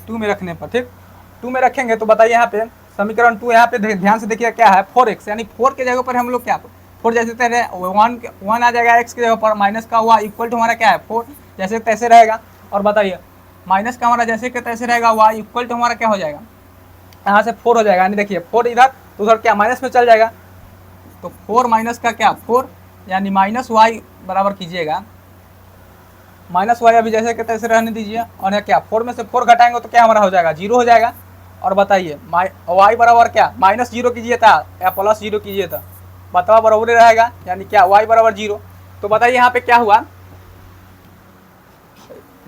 2 में रखने पर, ठीक 2 में रखेंगे तो बताइए यहाँ पे समीकरण 2 यहाँ पे ध्यान से देखिए क्या है 4x, यानी 4 के जगह पर हम लोग क्या 4 जैसे तैसे 1 आ जाएगा, x के जगह पर माइनस का y इक्वल टू हमारा क्या है 4 जैसे तैसे रहेगा। और बताइए माइनस का हमारा जैसे कि तैसे रहेगा, y इक्वल टू हमारा क्या हो जाएगा, यहाँ से 4 हो जाएगा, यानी देखिए 4 इधर तो उधर क्या माइनस में चल जाएगा, तो 4 माइनस का क्या 4, यानी माइनस y बराबर कीजिएगा, माइनस y अभी जैसे कि तैसे रहने दीजिए, और यहाँ क्या 4 में से 4 घटाएंगे तो क्या हमारा हो जाएगा 0 हो जाएगा। और बताइए y बराबर क्या माइनस 0 कीजिए था या प्लस 0 कीजिए था, बताओ बराबर रहेगा, यानी क्या y बराबर 0। तो बताइए यहाँ पे क्या हुआ,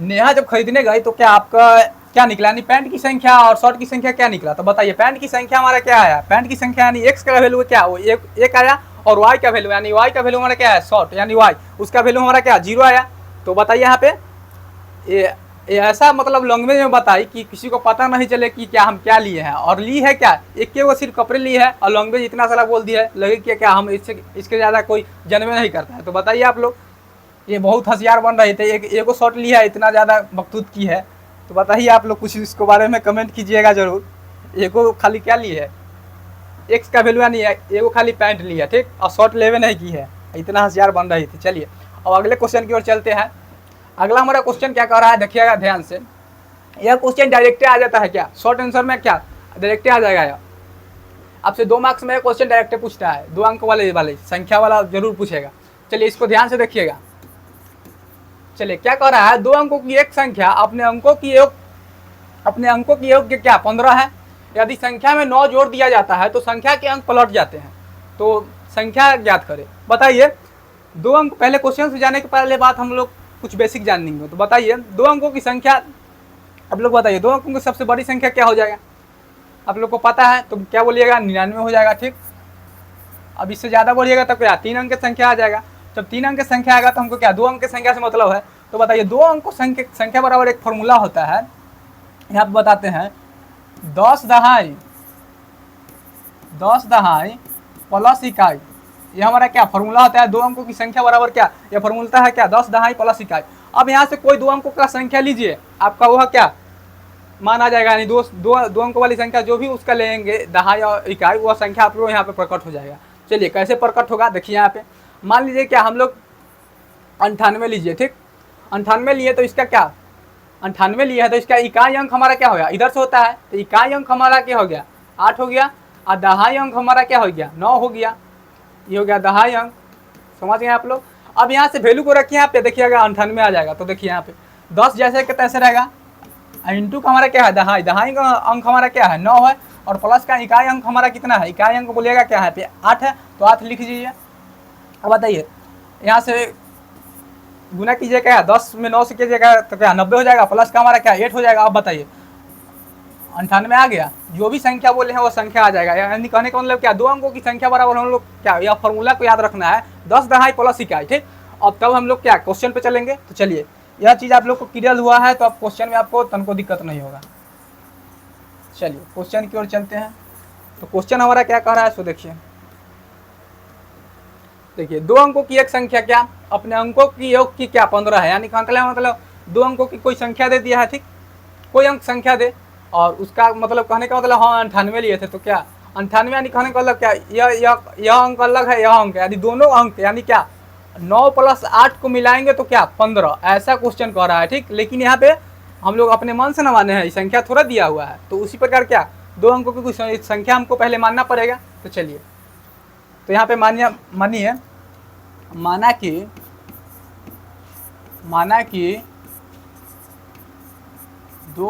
नेहा जब खरीदने गई तो क्या आपका क्या निकला, यानी पैंट की संख्या और शर्ट की संख्या क्या निकला। तो बताइए पैंट की संख्या हमारा क्या आया, पैंट की संख्या यानी x का वैल्यू क्या वो एक आया, और y का वैल्यू यानी y का वैल्यू हमारा क्या है शर्ट यानी y, उसका वैल्यू हमारा क्या 0 आया। तो बताइए यहाँ पे ये ऐसा मतलब लैंग्वेज में बताई कि किसी को पता नहीं चले कि क्या हम क्या लिए हैं, और ली है क्या एक वो सिर्फ कपड़े लिए है, और लैंग्वेज इतना सारा बोल दिया है, लगे कि क्या हम इसके ज़्यादा कोई जन्मे नहीं करता है। तो बताइए आप लोग ये बहुत होशियार बन रहे थे, एगो शॉट लिया है इतना ज़्यादा बकतूत की है। तो बताइए आप लोग कुछ इसके बारे में कमेंट कीजिएगा जरूर। एगो खाली क्या ली है एक्स का वैल्यू नहीं है, एगो खाली पैंट लिया, ठीक, और शॉर्ट लेवे नहीं की है, इतना होशियार बन रही थी। चलिए अब अगले क्वेश्चन की ओर चलते हैं। अगला हमारा क्वेश्चन क्या कह रहा है देखिएगा ध्यान से, यह क्वेश्चन डायरेक्ट आ जाता है क्या शॉर्ट आंसर में क्या डायरेक्ट आ जाएगा यार। आपसे 2 मार्क्स में क्वेश्चन डायरेक्ट पूछता है, 2 अंक वाले संख्या वाला जरूर पूछेगा। चलिए इसको ध्यान से देखिएगा। चलिए क्या कह रहा है 2 अंकों की एक संख्या अपने अंकों की योग क्या 15 है। यदि संख्या में 9 जोड़ दिया जाता है तो संख्या के अंक पलट जाते हैं, तो संख्या ज्ञात करें। बताइए 2 अंक, पहले क्वेश्चन से जाने के पहले बात हम लोग कुछ बेसिक जानेंगे। तो बताइए 2 अंकों की संख्या, आप लोग बताइए 2 अंकों की सबसे बड़ी संख्या क्या हो जाएगा, आप लोग को पता है तो क्या बोलिएगा 99 हो जाएगा, ठीक। अब इससे ज़्यादा बोलिएगा तो क्या 3 अंक की संख्या आ जाएगा। जब 3 अंक की संख्या आएगा तो हमको क्या 2 अंक की संख्या से मतलब है। तो बताइए 2 अंकों संख्या बराबर एक फॉर्मूला होता है, यहाँ पे बताते हैं 10 दहाई 10 दहाई प्लस इकाई, ये हमारा क्या फॉर्मूला होता है, दो अंकों की संख्या बराबर क्या, ये फॉर्मूला है क्या 10 दहाई प्लस इकाई। अब यहाँ से कोई दो अंकों का संख्या लीजिए, आपका वह क्या मान आ जाएगा, यानी दो अंकों वाली संख्या जो भी उसका लेंगे दहाई और इकाई, वह संख्या आप लोग यहाँ पे प्रकट हो जाएगा। चलिए कैसे प्रकट होगा देखिए, यहाँ पे मान लीजिए क्या हम लोग 98 लीजिए, ठीक 98 लिए तो इसका क्या 98 लिया है तो इसका इकाई अंक हमारा क्या हो गया, इधर से होता है तो इकाई अंक हमारा क्या हो गया 8 हो गया, और दहाई अंक हमारा क्या हो गया 9 हो गया, ये हो गया दहाई अंक। समझ गए आप लोग। अब यहाँ से वैल्यू को रखिए यहाँ पे, देखिएगा 98 आ जाएगा, तो देखिए यहाँ पे 10 जैसे के तैसे रहेगा, इंटू का हमारा क्या है दहाई, दहाई का अंक हमारा क्या है 9 है, और प्लस का इकाई अंक हमारा कितना है, इकाई अंक बोलिएगा क्या है पे 8 है, तो 8 लिख दीजिए। अब बताइए यहाँ से गुना कीजिए क्या 10 में 9 से कीजिएगा तो क्या 90 हो जाएगा, प्लस का हमारा क्या 8 हो जाएगा। अब बताइए 98 आ गया, जो भी संख्या बोले हैं वो संख्या आ जाएगा, यानी कहने का मतलब क्या दो अंकों की संख्या बराबर हम लोग क्या, यह फॉर्मूला को याद रखना है 10 दहाई प्लस इकाई, ठीक। अब तब हम लोग क्या क्वेश्चन पे चलेंगे। तो चलिए यह चीज़ आप लोग को क्लियर हुआ है, तो अब क्वेश्चन में आपको तनको दिक्कत नहीं होगा। चलिए क्वेश्चन की ओर चलते हैं। तो क्वेश्चन हमारा क्या कह रहा है, सो देखिए दो अंकों की एक संख्या क्या अपने अंकों की योग की क्या 15 है, यानी मतलब दो अंकों की कोई संख्या दे दिया है, ठीक कोई अंक संख्या दे, और उसका मतलब कहने का मतलब हाँ 98 लिए थे तो क्या 98, यानी कहने का मतलब क्या यह अंक अलग है, यह अंक यानी दोनों अंक यानी क्या 9 प्लस 8 को मिलाएंगे तो क्या 15, ऐसा क्वेश्चन कह रहा है, ठीक। लेकिन यहाँ पे हम लोग अपने मन से न माने हैं, संख्या थोड़ा दिया हुआ है, तो उसी प्रकार क्या दो अंकों की कुछ संख्या हमको पहले मानना पड़ेगा। तो चलिए तो यहाँ पे मानिए माना कि दो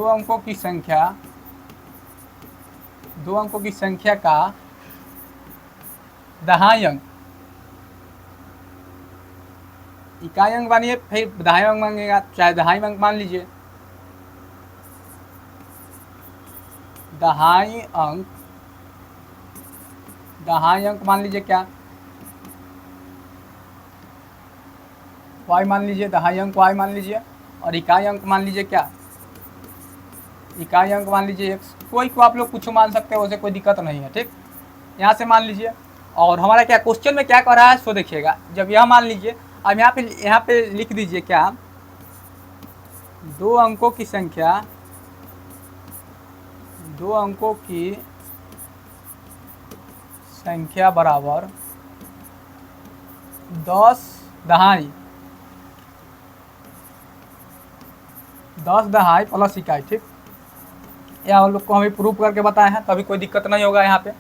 अंकों की संख्या का दहाई अंक, इकाई अंक मानिए फिर दहाई अंक मांगेगा, चाहे दहाई अंक मान लीजिए, दहाई अंक मान लीजिए क्या y मान लीजिए, दहाई अंक y मान लीजिए, और इकाई अंक मान लीजिए क्या इकाई अंक मान लीजिए x, कोई को आप लोग कुछ मान सकते हैं, वैसे कोई दिक्कत नहीं है, ठीक। यहाँ से मान लीजिए, और हमारा क्या क्वेश्चन में क्या कर रहा है सो देखिएगा। जब यह मान लीजिए, अब यहाँ पे लिख दीजिए क्या दो अंकों की संख्या बराबर 10 दहाई प्लस इकाई, ठीक। यह हम लोग को हमें प्रूफ करके बताए हैं, तभी कोई दिक्कत नहीं होगा यहाँ पे।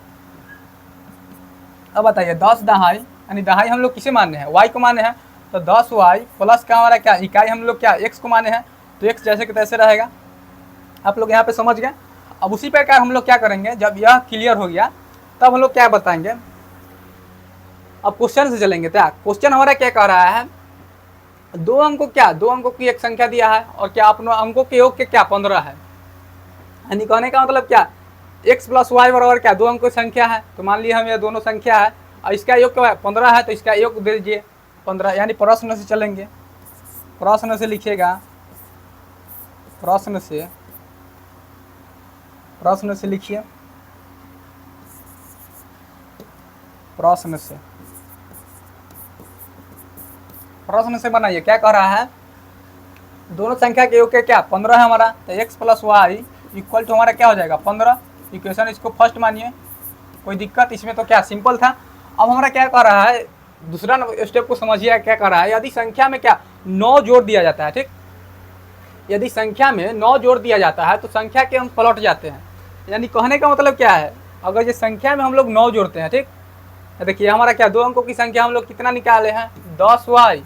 अब बताइए 10 दहाई यानी दहाई हम लोग किसे माने हैं, y को माने हैं, तो 10y प्लस का हमारा क्या इकाई हम लोग क्या x को माने हैं, तो x जैसे कि तैसे रहेगा। आप लोग यहाँ पे समझ गए। अब उसी प्रकार हम लोग क्या करेंगे, जब यह क्लियर हो गया तब हम लोग क्या बताएंगे, अब क्वेश्चन से चलेंगे। क्या क्वेश्चन हमारा क्या कह रहा है, दो अंकों की एक संख्या दिया है, और क्या अपने अंकों के योग के क्या 15 है, यानी कहने का मतलब क्या x प्लस वाई बराबर क्या दो अंकों की संख्या है। तो मान लीजिए हम ये दोनों संख्या है और इसका योग क्या है 15 है, तो इसका योग दे दीजिए 15, यानी प्रश्न से चलेंगे, प्रश्न से लिखिएगा, प्रश्न से लिखिए, प्रश्न से बनाइए। क्या कह रहा है, दोनों संख्या के योग के क्या 15 है हमारा, तो x plus Y equal to हमारा क्या हो जाएगा 15। इक्वेशन इसको फर्स्ट मानिए, कोई दिक्कत इसमें तो क्या सिंपल था। अब हमारा क्या कह रहा है, दूसरा स्टेप को समझिए क्या कह रहा है, यदि संख्या में क्या 9 जोड़ दिया जाता है, ठीक, यदि संख्या में 9 जोड़ दिया जाता है तो संख्या के अंक पलट जाते हैं। यानी कहने का मतलब क्या है, अगर ये संख्या में हम लोग 9 जोड़ते हैं, ठीक, देखिए हमारा क्या दो अंकों की संख्या हम लोग कितना निकाले हैं 10y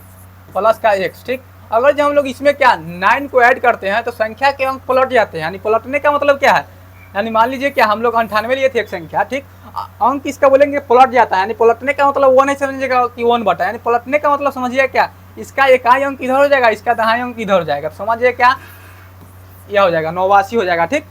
प्लस का x, ठीक। अगर जब हम लोग इसमें क्या 9 को ऐड करते हैं तो संख्या के अंक पलट जाते हैं। यानी पलटने का मतलब क्या है, यानी मान लीजिए क्या हम लोग 98 लिए थे एक संख्या, ठीक, अंक इसका बोलेंगे पलट जाता है। यानी पलटने का मतलब वो नहीं समझिएगा कि 1 बटा, यानी पलटने का मतलब समझिए क्या इसका इकाई अंक इधर हो जाएगा, इसका दहाई अंक इधर हो जाएगा, तो समझिए क्या यह हो जाएगा 89 हो जाएगा, ठीक।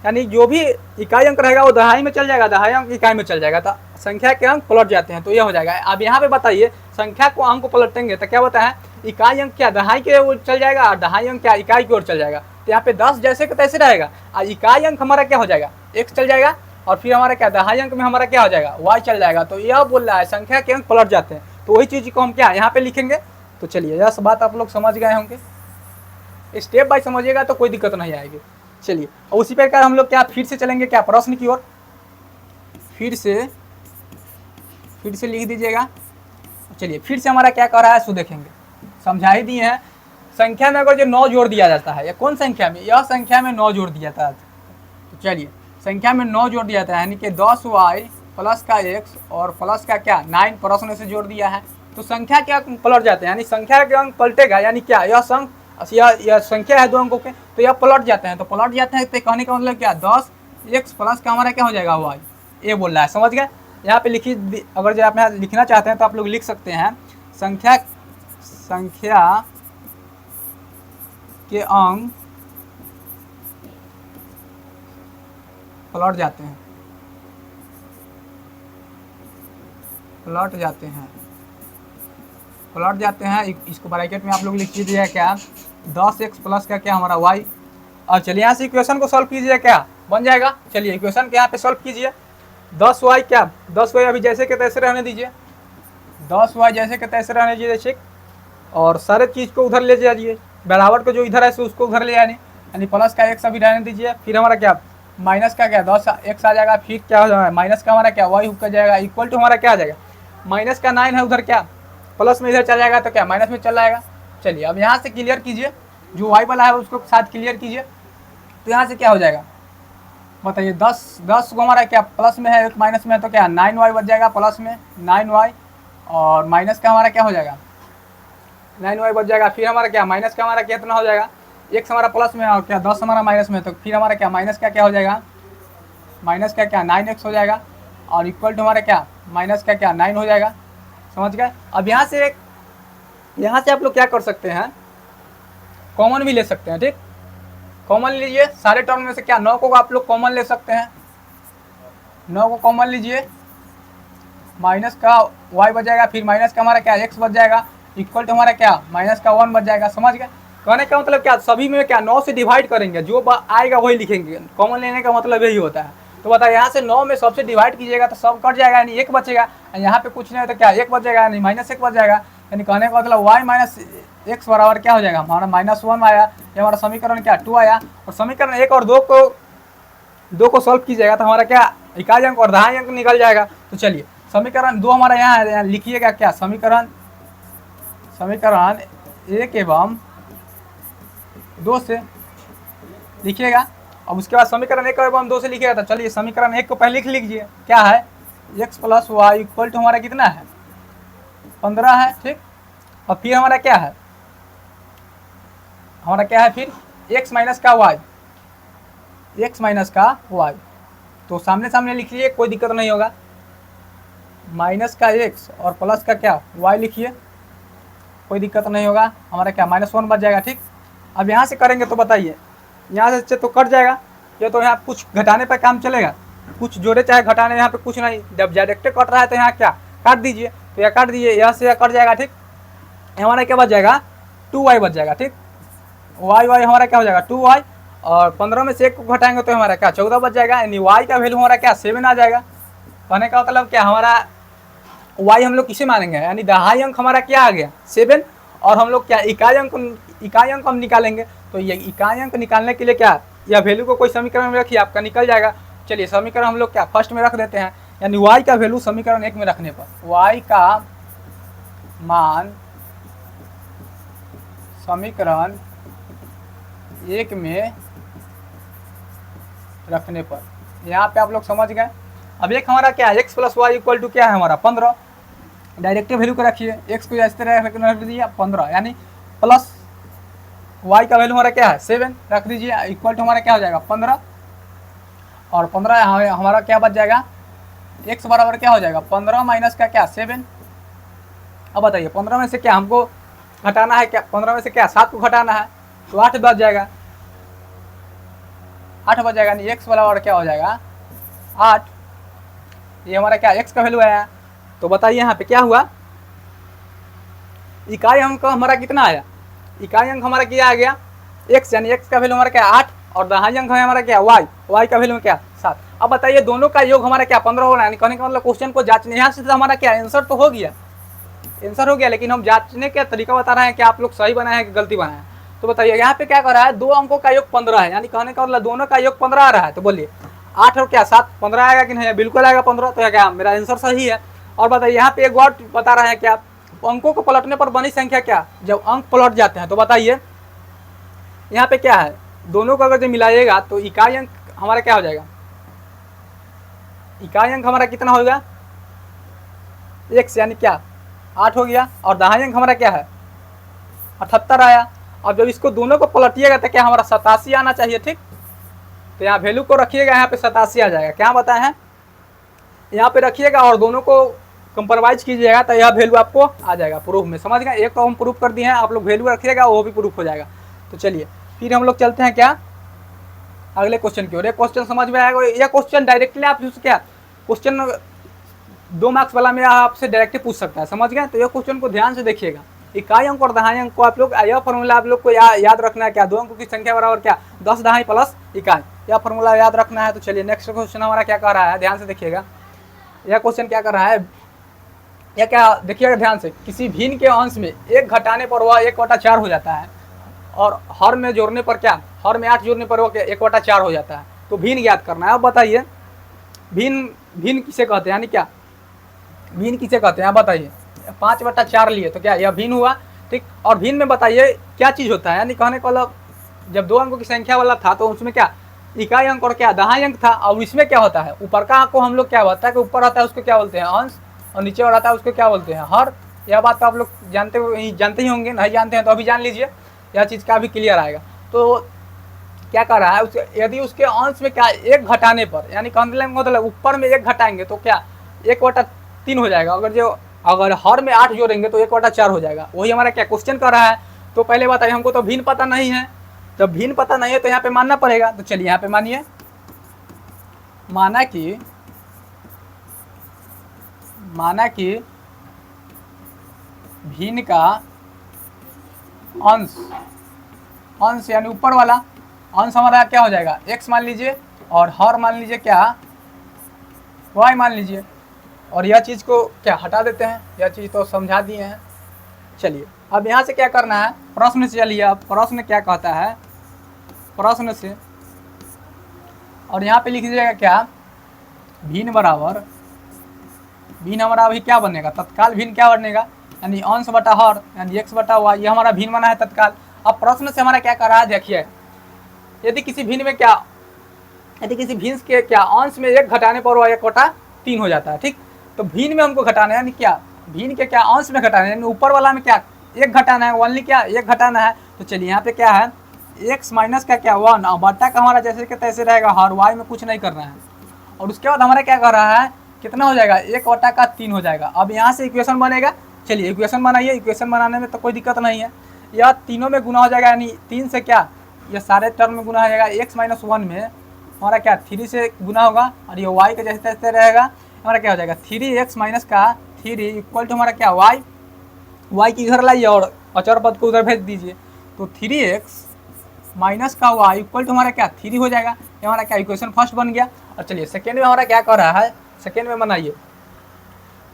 यानी जो भी इकाई अंक रहेगा वो दहाई में चल जाएगा, दहाई अंक इकाई में चल जाएगा, तो संख्या के अंक पलट जाते हैं, तो यह हो जाएगा। अब यहाँ पे बताइए संख्या को अंक को पलटेंगे तो क्या होता है, इकाई अंक क्या दहाई के ओर चल जाएगा और दहाई अंक क्या इकाई की ओर चल जाएगा। तो यहाँ पे 10 जैसे कि तैसे रहेगा और इकाई अंक हमारा क्या हो जाएगा x चल जाएगा और फिर हमारा क्या दहाई अंक में हमारा क्या हो जाएगा y चल जाएगा। तो यह बोल रहा है संख्या के अंक पलट जाते हैं, तो वही चीज़ को हम क्या यहाँ पे लिखेंगे। तो चलिए यह बात आप लोग समझ गए होंगे, स्टेप बाय समझिएगा तो कोई दिक्कत नहीं आएगी। चलिए और उसी प्रकार हम लोग क्या फिर से चलेंगे क्या प्रश्न की ओर, फिर से लिख दीजिएगा। चलिए फिर से हमारा क्या कर रहा है सो देखेंगे, समझा ही दिए हैं। संख्या में अगर जो 9 जोड़ दिया जाता है, या कौन संख्या में, यह संख्या में 9 जोड़ दिया जाता है। तो चलिए संख्या में 9 जोड़ दिया जाता है, यानी कि 10y प्लस का x और प्लस का क्या 9 प्रश्न से जोड़ दिया है। तो संख्या के अंक पलट जाते हैं, यानी संख्या के अंक पलटेगा, यानी क्या यह संख्या है 2 अंकों के, तो यह पलट जाते हैं। तो पलट जाते हैं तो कहने का मतलब क्या 10x प्लस का हमारा क्या हो जाएगा y, ये बोल रहा है, समझ गए। यहाँ पे लिखिए, अगर जो आप यहाँ लिखना चाहते हैं तो आप लोग लिख सकते हैं संख्या के अंक पलट जाते हैं, इसको ब्रैकेट में आप लोग लिख लीजिए क्या 10x प्लस का क्या हमारा y। और चलिए यहाँ से इक्वेशन को सॉल्व कीजिए, क्या बन जाएगा। चलिए इक्वेशन के यहाँ पे सॉल्व कीजिए। 10y क्या 10y अभी जैसे के तैसे रहने दीजिए, 10y जैसे के तैसे रहने दीजिए, और सारे चीज़ को उधर ले जाइए, बराबर को जो इधर है सो उसको उधर ले आने, यानी प्लस का x अभी रहने दीजिए। फिर हमारा क्या माइनस का क्या 10x आ जाएगा, फिर क्या हो जाएगा माइनस का हमारा क्या y हो जाएगा, इक्वल टू हमारा क्या आ जाएगा माइनस का 9 है उधर क्या प्लस में इधर चल जाएगा, तो क्या माइनस में चल जाएगा। चलिए अब यहाँ से क्लियर कीजिए, जो y वाला है उसको साथ क्लियर कीजिए। तो यहाँ से क्या हो जाएगा बताइए, 10 को हमारा क्या प्लस में है, एक माइनस में है, तो क्या 9y बच जाएगा, प्लस में 9y और माइनस का हमारा क्या हो जाएगा 9y बच जाएगा। फिर हमारा क्या माइनस का हमारा कितना हो जाएगा, x हमारा प्लस में है और क्या 10 हमारा माइनस में है, तो फिर हमारा क्या माइनस का क्या हो जाएगा, माइनस का क्या 9x हो जाएगा, और इक्वल टू हमारा क्या माइनस का क्या 9 हो जाएगा, समझ गए। अब यहाँ से आप लोग क्या कर सकते हैं, कॉमन भी ले सकते हैं, ठीक, कॉमन लीजिए सारे टर्म में से क्या 9 को आप लोग कॉमन ले सकते हैं, 9 को कॉमन लीजिए, माइनस का y बच जाएगा, फिर माइनस का हमारा क्या x बच जाएगा, इक्वल टू हमारा क्या माइनस का 1 बच जाएगा, समझ गए। कहने का मतलब क्या सभी में क्या 9 से डिवाइड करेंगे, जो आएगा वही लिखेंगे, कॉमन लेने का मतलब यही होता है। तो बताइए यहाँ से 9 में सबसे डिवाइड कीजिएगा तो सब कट जाएगा, यानी 1 बचेगा, यहाँ पे कुछ नहीं है तो क्या 1 बच जाएगा, यानी -1 बच जाएगा। यानी कहने का मतलब y माइनस x बराबर क्या हो जाएगा, हमारा -1 आया, ये हमारा समीकरण क्या 2 आया। और समीकरण 1 और 2 को सॉल्व कीजिएगा तो हमारा क्या इकाई अंक और दहाई अंक निकल जाएगा। तो चलिए समीकरण 2 हमारा यहाँ है, यहाँ लिखिएगा क्या समीकरण 1 एवं 2 से लिखिएगा। अब उसके बाद समीकरण 1 एवं 2 से लिखिएगा। तो चलिए समीकरण 1 को पहले लिख लीजिए, क्या है x plus Y equal to हमारा कितना है 15 है, ठीक। और फिर हमारा क्या है फिर x माइनस का y, तो सामने सामने लिख लीजिए, कोई दिक्कत नहीं होगा, माइनस का x और प्लस का क्या y लिखिए, कोई दिक्कत नहीं होगा, हमारा क्या -1 बच जाएगा, ठीक। अब यहाँ से करेंगे तो बताइए, यहाँ से तो कट जाएगा, ये तो यहाँ कुछ घटाने पर काम चलेगा, कुछ जोड़े चाहे घटाने, यहाँ पे कुछ नहीं, जब डायरेक्ट कट रहा है तो यहाँ क्या काट दीजिए, तो यहाँ काट दीजिए, यहाँ से कट जाएगा, ठीक। हमारा क्या बच जाएगा 2y बच जाएगा, ठीक, y हमारा क्या हो जाएगा 2y, और 15 में से 1 को घटाएंगे तो हमारा क्या 14 बच जाएगा, यानी y का वैल्यू हमारा क्या 7 आ जाएगा। कहने का मतलब क्या हमारा y हम लोग किसे मानेंगे, यानी दहाई अंक हमारा क्या आ गया 7, और हम लोग क्या इकाई अंक हम निकालेंगे। तो ये इकाई अंक निकालने के लिए क्या या वैल्यू को कोई समीकरण में रखिए, आपका निकल जाएगा। चलिए समीकरण हम लोग क्या फर्स्ट में रख देते हैं, यानी y का वैल्यू समीकरण 1 में रखने पर, y का मान समीकरण 1 में रखने पर, यहाँ पे आप लोग समझ गए। अब एक हमारा क्या है x plus Y equal to क्या है हमारा 15, डायरेक्ट वैल्यू को रखिए, x को इस तरह रख दीजिए 15, यानी प्लस y का वैल्यू हमारा क्या है 7 रख दीजिए, इक्वल टू हमारा क्या हो जाएगा 15, और 15 हमारा क्या बच जाएगा x बराबर क्या हो जाएगा 15 माइनस का क्या 7। अब बताइए 15 में से क्या हमको घटाना है, क्या 15 में से क्या 7 को घटाना है, तो 8 बच जाएगा, 8 बच जाएगा, यानी x बराबर क्या हो जाएगा 8। ये हमारा क्या x का वैल्यू आया। तो बताइए यहाँ पे क्या हुआ, इकाई अंक हमारा कितना आया, इकाई अंक हमारा क्या आ गया x, यानी x का वैल्यू हमारा क्या 8, और दहाई अंक है हमारा क्या y का वैल्यू क्या 7। अब बताइए दोनों का योग हमारा क्या 15 हो रहा है, कहने का मतलब क्वेश्चन को जांचने, यहाँ से हमारा क्या आंसर तो हो गया, आंसर हो गया, लेकिन हम जांचने का तरीका बता रहे हैं कि आप लोग सही बनाए हैं कि गलती बनाए हैं। तो बताइए यहाँ पे क्या कर रहा है, 2 अंकों का योग 15 है, यानी कहने का मतलब दोनों का योग 15 आ रहा है। तो बोलिए 8 और क्या 7 15 आएगा कि नहीं, बिल्कुल आएगा 15। तो क्या मेरा आंसर सही है। और बताइए यहाँ पे एक वर्ड बता रहे हैं क्या, अंकों को पलटने पर बनी संख्या क्या, जब अंक पलट जाते हैं। तो बताइए यहाँ पे क्या है, दोनों को अगर जो मिलाइएगा तो इकाई अंक हमारा क्या हो जाएगा, इकाई अंक हमारा कितना होगा x, यानी क्या 8 हो गया, और दहाई अंक हमारा क्या है 78 आया। अब जब इसको दोनों को पलटिएगा तो क्या हमारा 87 आना चाहिए, ठीक। तो यहाँ वैल्यू को रखिएगा, यहाँ पे 87 आ जाएगा, क्या बताए हैं, यहाँ पे रखिएगा और दोनों को कंप्रोमाइज कीजिएगा तो यह वैल्यू आपको आ जाएगा प्रूफ में, समझ गए। एक तो हम प्रूफ कर दिए हैं, आप लोग वैल्यू रखिएगा वो भी प्रूफ हो जाएगा। तो चलिए फिर हम लोग चलते हैं क्या अगले क्वेश्चन की ओर। एक क्वेश्चन समझ में आएगा, यह क्वेश्चन डायरेक्टली आप यूज क्या क्वेश्चन 2 मार्क्स वाला में आपसे डायरेक्टली पूछ सकता है, समझ गए। तो ये क्वेश्चन को ध्यान से देखिएगा, इकाई अंक और दहाई अंक को आप लोग, यह फॉर्मूला आप लोग को याद रखना है क्या, 2 अंकों की संख्या बराबर क्या 10 दहाई प्लस इकाई, यह फॉर्मूला याद रखना है। तो चलिए नेक्स्ट क्वेश्चन हमारा क्या कर रहा है, ध्यान से देखिएगा। यह क्वेश्चन क्या कर रहा है, यह क्या देखिएगा ध्यान से, किसी भिन्न के अंश में 1 घटाने पर वह 1/4 हो जाता है, और हर में जोड़ने पर क्या, हर में 8 जोड़ने पर वह 1/4 हो जाता है। तो भिन्न ज्ञात करना है। अब बताइए भिन्न किसे कहते हैं, यानी क्या भिन्न किसे कहते हैं, आप बताइए। 5/4 लिए तो क्या यह भिन्न हुआ, ठीक। और भिन्न में बताइए क्या चीज़ होता है, यानी कहने का मतलब जब 2 अंकों की संख्या वाला था तो उसमें क्या इकाई अंक और क्या दहाई अंक था, और इसमें क्या होता है, ऊपर का अंक को हम लोग क्या होता है कि ऊपर आता है उसको क्या बोलते हैं अंश, और नीचे वाला आता है उसको क्या बोलते हैं हर। यह बात तो आप लोग जानते ही होंगे, नहीं जानते हैं तो अभी जान लीजिए, यह चीज़ का भी क्लियर आएगा। तो क्या कर रहा है, यदि उसके अंश में क्या 1 घटाने पर, यानी कहने का मतलब ऊपर में 1 घटाएंगे तो क्या 1/3 हो जाएगा, अगर हर में 8 जोड़ेंगे तो 1/4 हो जाएगा। वही हमारा क्या क्वेश्चन कर रहा है। तो पहले बताइए, हमको तो भिन्न पता नहीं है, जब भिन्न पता नहीं है तो यहाँ पे मानना पड़ेगा। तो चलिए यहाँ पे मानिए, माना कि भिन्न का अंश यानी ऊपर वाला अंश हमारा क्या हो जाएगा x मान लीजिए, और हर मान लीजिए क्या y मान लीजिए, और यह चीज़ को क्या हटा देते हैं, यह चीज़ तो समझा दिए हैं। चलिए अब यहाँ से क्या करना है, प्रश्न से चलिए। अब प्रश्न क्या कहता है, प्रश्न से, और यहाँ पे लिख दीजिएगा क्या भिन्न बराबर, भिन्न हमारा अभी क्या बनेगा तत्काल भिन्न क्या बनेगा, यानी अंश बटा हर, यानी x/y, ये हमारा भिन्न बना है तत्काल। अब प्रश्न से हमारा क्या कर रहा है, देखिए यदि किसी भिन्न में क्या, यदि किसी भिन्न के क्या अंश में 1 घटाने पर वह 1/3 हो जाता है, ठीक। तो भिन्न में हमको घटाना है, यानी क्या भिन्न के क्या अंश में घटाना है, यानी ऊपर वाला में क्या 1 घटाना है, ओनली क्या 1 घटाना है। तो चलिए यहाँ पे क्या है x माइनस का क्या 1, और बटा का हमारा जैसे कि तैसे रहेगा, हर y में कुछ नहीं करना है। और उसके बाद हमारा क्या कर रहा है, कितना हो जाएगा 1/3 हो जाएगा। अब यहाँ से इक्वेशन बनेगा, चलिए इक्वेशन बनाइए। इक्वेशन बनाने में तो कोई दिक्कत नहीं है, यह तीनों में गुना हो जाएगा, यानी 3 से क्या ये सारे टर्म में गुना हो जाएगा। x - 1 में हमारा क्या 3 से गुना होगा, और ये y के जैसे तैसे रहेगा, हमारा क्या हो जाएगा 3x माइनस का 3 इक्वल टू हमारा क्या y की इधर लाइए और अचर पद को उधर भेज दीजिए। तो 3x माइनस का y इक्वल टू हमारा क्या 3 हो जाएगा। ये हमारा क्या इक्वेशन फर्स्ट बन गया। और चलिए सेकेंड में हमारा क्या कर रहा है, सेकेंड में बनाइए।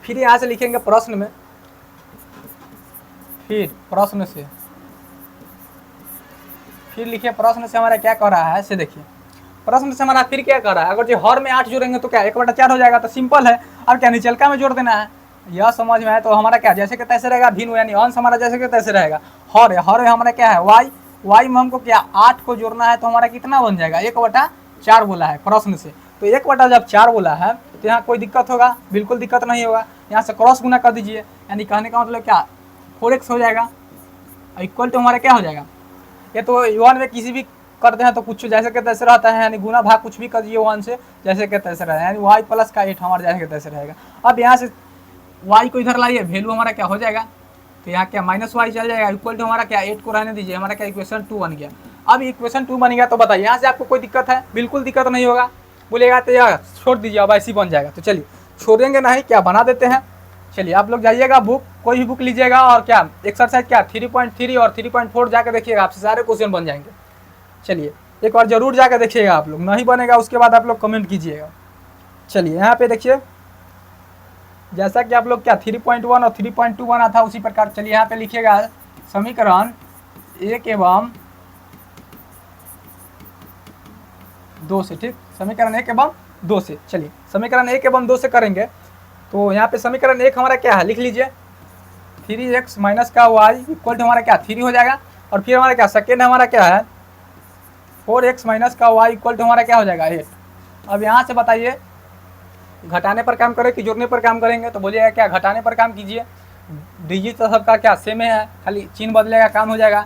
फिर यहाँ से लिखेंगे प्रश्न में, फिर प्रश्न से, फिर लिखिए प्रश्न से हमारा क्या कर रहा है, से देखिए प्रश्न से हमारा फिर क्या कर रहा है, अगर जो हर में 8 जोड़ेंगे तो क्या 1/4 हो जाएगा। तो सिंपल है, और क्या निचलका में जोड़ देना है, यह समझ में आए। तो हमारा क्या जैसे कि तैसे रहेगा भिन्न, यानी अंश हमारा जैसे कि तैसे रहेगा। हर हमारा क्या है y में हमको क्या 8 को जोड़ना है, तो हमारा कितना बन जाएगा 1/4 बोला है प्रश्न से। तो 1/4 बोला है तो यहाँ कोई दिक्कत होगा, बिल्कुल दिक्कत नहीं होगा। यहाँ से क्रॉस गुना कर दीजिए, यानी कहने का मतलब क्या 4x हो जाएगा, इक्वल टू हमारा क्या हो जाएगा, ये तो 1 में किसी भी करते हैं तो कुछ जैसे के तैसे रहता है, यानी गुना भाग कुछ भी कर दिए 1 से, जैसे के तैसे रहेगा, यानी y + का 8 हमारा जैसे के तैसे रहेगा। अब यहाँ से y को इधर लाइए, वैल्यू हमारा क्या हो जाएगा, तो यहाँ क्या -y चल जाएगा, इक्वल टू हमारा क्या 8 को रहने दीजिए, हमारा क्या इक्वेशन 2 बन गया। अब इक्वेशन 2 बन गया तो बताइए यहाँ से आपको कोई दिक्कत है, बिल्कुल दिक्कत नहीं होगा। बोलेगा तो यार छोड़ दीजिए, अब ऐसे ही बन जाएगा। तो चलिए छोड़ेंगे नहीं, क्या बना देते हैं। चलिए आप लोग जाइएगा, बुक कोई भी बुक लीजिएगा, और क्या एक्सरसाइज क्या 3.3 और 3.4 जाकर देखिएगा, आपसे सारे क्वेश्चन बन जाएंगे। चलिए एक बार जरूर जाकर देखिएगा, आप लोग नहीं बनेगा उसके बाद आप लोग कमेंट कीजिएगा। चलिए यहाँ पे देखिए, जैसा कि आप लोग क्या 3.1 और 3.2 बना था उसी प्रकार चलिए यहाँ पे लिखिएगा समीकरण 1 एवं 2 से। ठीक, समीकरण 1 एवं 2 से। चलिए समीकरण 1 एवं 2 से करेंगे तो यहाँ पे समीकरण 1 हमारा क्या है, लिख लीजिए 3x माइनस का y इक्वल टू हमारा क्या 3 हो जाएगा। और फिर हमारा क्या सेकेंड हमारा क्या है 4x माइनस का y इक्वल टू हमारा क्या हो जाएगा 8। अब यहाँ से बताइए घटाने पर काम करें कि जोड़ने पर काम करेंगे, तो बोलिएगा क्या घटाने पर काम कीजिए, डिजिट तो सबका क्या सेम है, खाली चिन्ह बदलेगा काम हो जाएगा।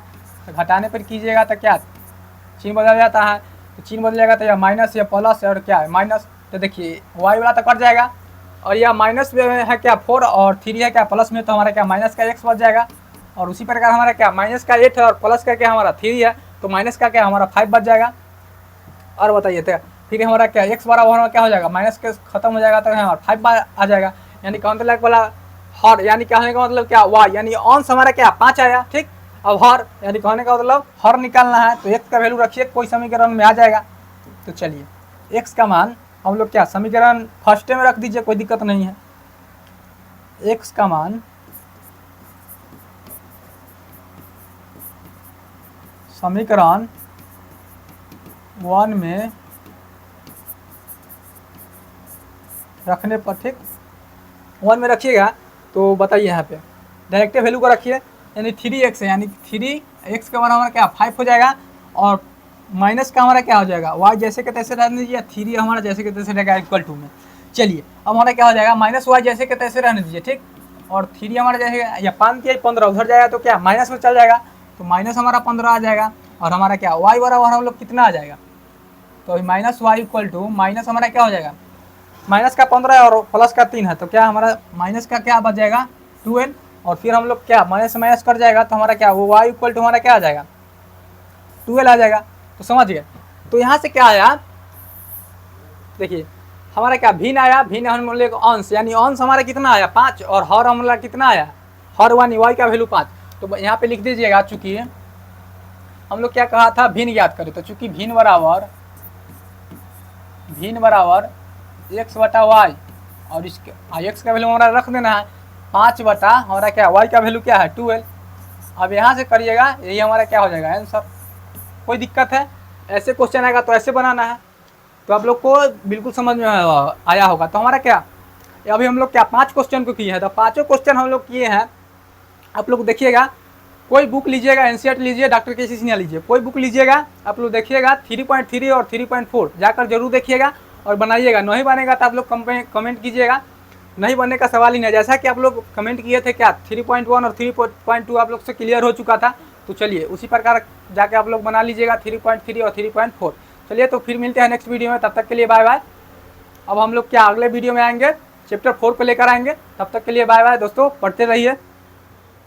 तो घटाने पर कीजिएगा तो क्या चिन्ह बदल जाता है, तो चिन्ह बदलेगा तो यह माइनस या प्लस और क्या है माइनस, तो देखिए वाई वाला तो कट जाएगा और यह माइनस में है क्या 4 और 3 है क्या प्लस में, तो हमारा क्या माइनस का x बच जाएगा। और उसी प्रकार हमारा क्या माइनस का 8 है और प्लस का क्या हमारा 3 है, तो माइनस का क्या हमारा 5 बच जाएगा। और बताइए तो फिर हमारा क्या x बराबर हमारा क्या हो जाएगा माइनस के खत्म हो जाएगा तो हमारा 5 आ जाएगा, यानी काउंटर लाइक वाला हर, यानी कहने का मतलब क्या y यानी ऑन्स हमारा क्या 5 आया। ठीक, अब हर यानी कहने का मतलब हर निकालना है तो x का वैल्यू रखिए, कोई समीकरण में आ जाएगा। तो चलिए x का मान हम लोग क्या समीकरण फर्स्ट में रख दीजिए, कोई दिक्कत नहीं है। x का मान समीकरण 1 में रखने पर, ठीक 1 में रखिएगा तो बताइए यहाँ पे डायरेक्ट वैल्यू को रखिए, यानी 3x है, यानी 3x का मान हमारा क्या 5 हो जाएगा और माइनस का हमारा क्या हो जाएगा y जैसे के तैसे रहने दीजिए, 3 हमारा जैसे के तैसे रहेगा इक्वल टू में। चलिए अब हमारा क्या हो जाएगा माइनस y जैसे के तैसे रहने दीजिए। ठीक, और 3 हमारा जैसे या 5 की 15 उधर जाएगा तो क्या माइनस में चल जाएगा, तो माइनस हमारा 15 आ जाएगा और हमारा क्या y बराबर हम लोग कितना आ जाएगा, तो minus Y equal to minus हमारा क्या हो जाएगा माइनस का 15 और प्लस का 3 है, तो क्या हमारा माइनस का क्या बच जाएगा 2n और फिर हम लोग क्या माइनस माइनस कर जाएगा तो हमारा क्या वो y इक्वल टू हमारा क्या आ जाएगा 12 आ जाएगा। तो समझिए, तो यहाँ से क्या आया देखिए हमारा क्या भिन्न आया, भिन्न हम लोग अंश, यानी अंश हमारा कितना आया 5 और हर हमारा कितना आया हर वन y का वैल्यू 5। तो यहाँ पे लिख दीजिएगा, चूँकि हम लोग क्या कहा था भिन्न याद करें, तो चूँकि भिन्न बराबर x बटा वाई और इसके x का वैल्यू हमारा रख देना है 5 बटा हमारा क्या y का वैल्यू क्या है 12। अब यहाँ से करिएगा यही हमारा क्या हो जाएगा आंसर। कोई दिक्कत है, ऐसे क्वेश्चन आएगा तो ऐसे बनाना है, तो आप लोग को बिल्कुल समझ में आया होगा। तो हमारा क्या अभी हम लोग क्या 5 क्वेश्चन को किए हैं, तो 5 क्वेश्चन हम लोग किए हैं। आप लोग देखिएगा कोई बुक लीजिएगा, एनसीईआरटी लीजिए, डॉक्टर के सिंह लीजिए, कोई बुक लीजिएगा आप लोग देखिएगा 3.3 और 3.4 जाकर जरूर देखिएगा और बनाइएगा। नहीं बनेगा तो आप लोग कमेंट कीजिएगा, नहीं बनने का सवाल ही नहीं। जैसा कि आप लोग कमेंट किए थे क्या 3.1 और 3.2 आप लोग से क्लियर हो चुका था, तो चलिए उसी प्रकार जाके आप लोग बना लीजिएगा 3.3 और 3.4। चलिए तो फिर मिलते हैं नेक्स्ट वीडियो में, तब तक के लिए बाय बाय। अब हम लोग क्या अगले वीडियो में आएंगे चैप्टर 4 को लेकर आएंगे, तब तक के लिए बाय बाय दोस्तों, पढ़ते रहिए।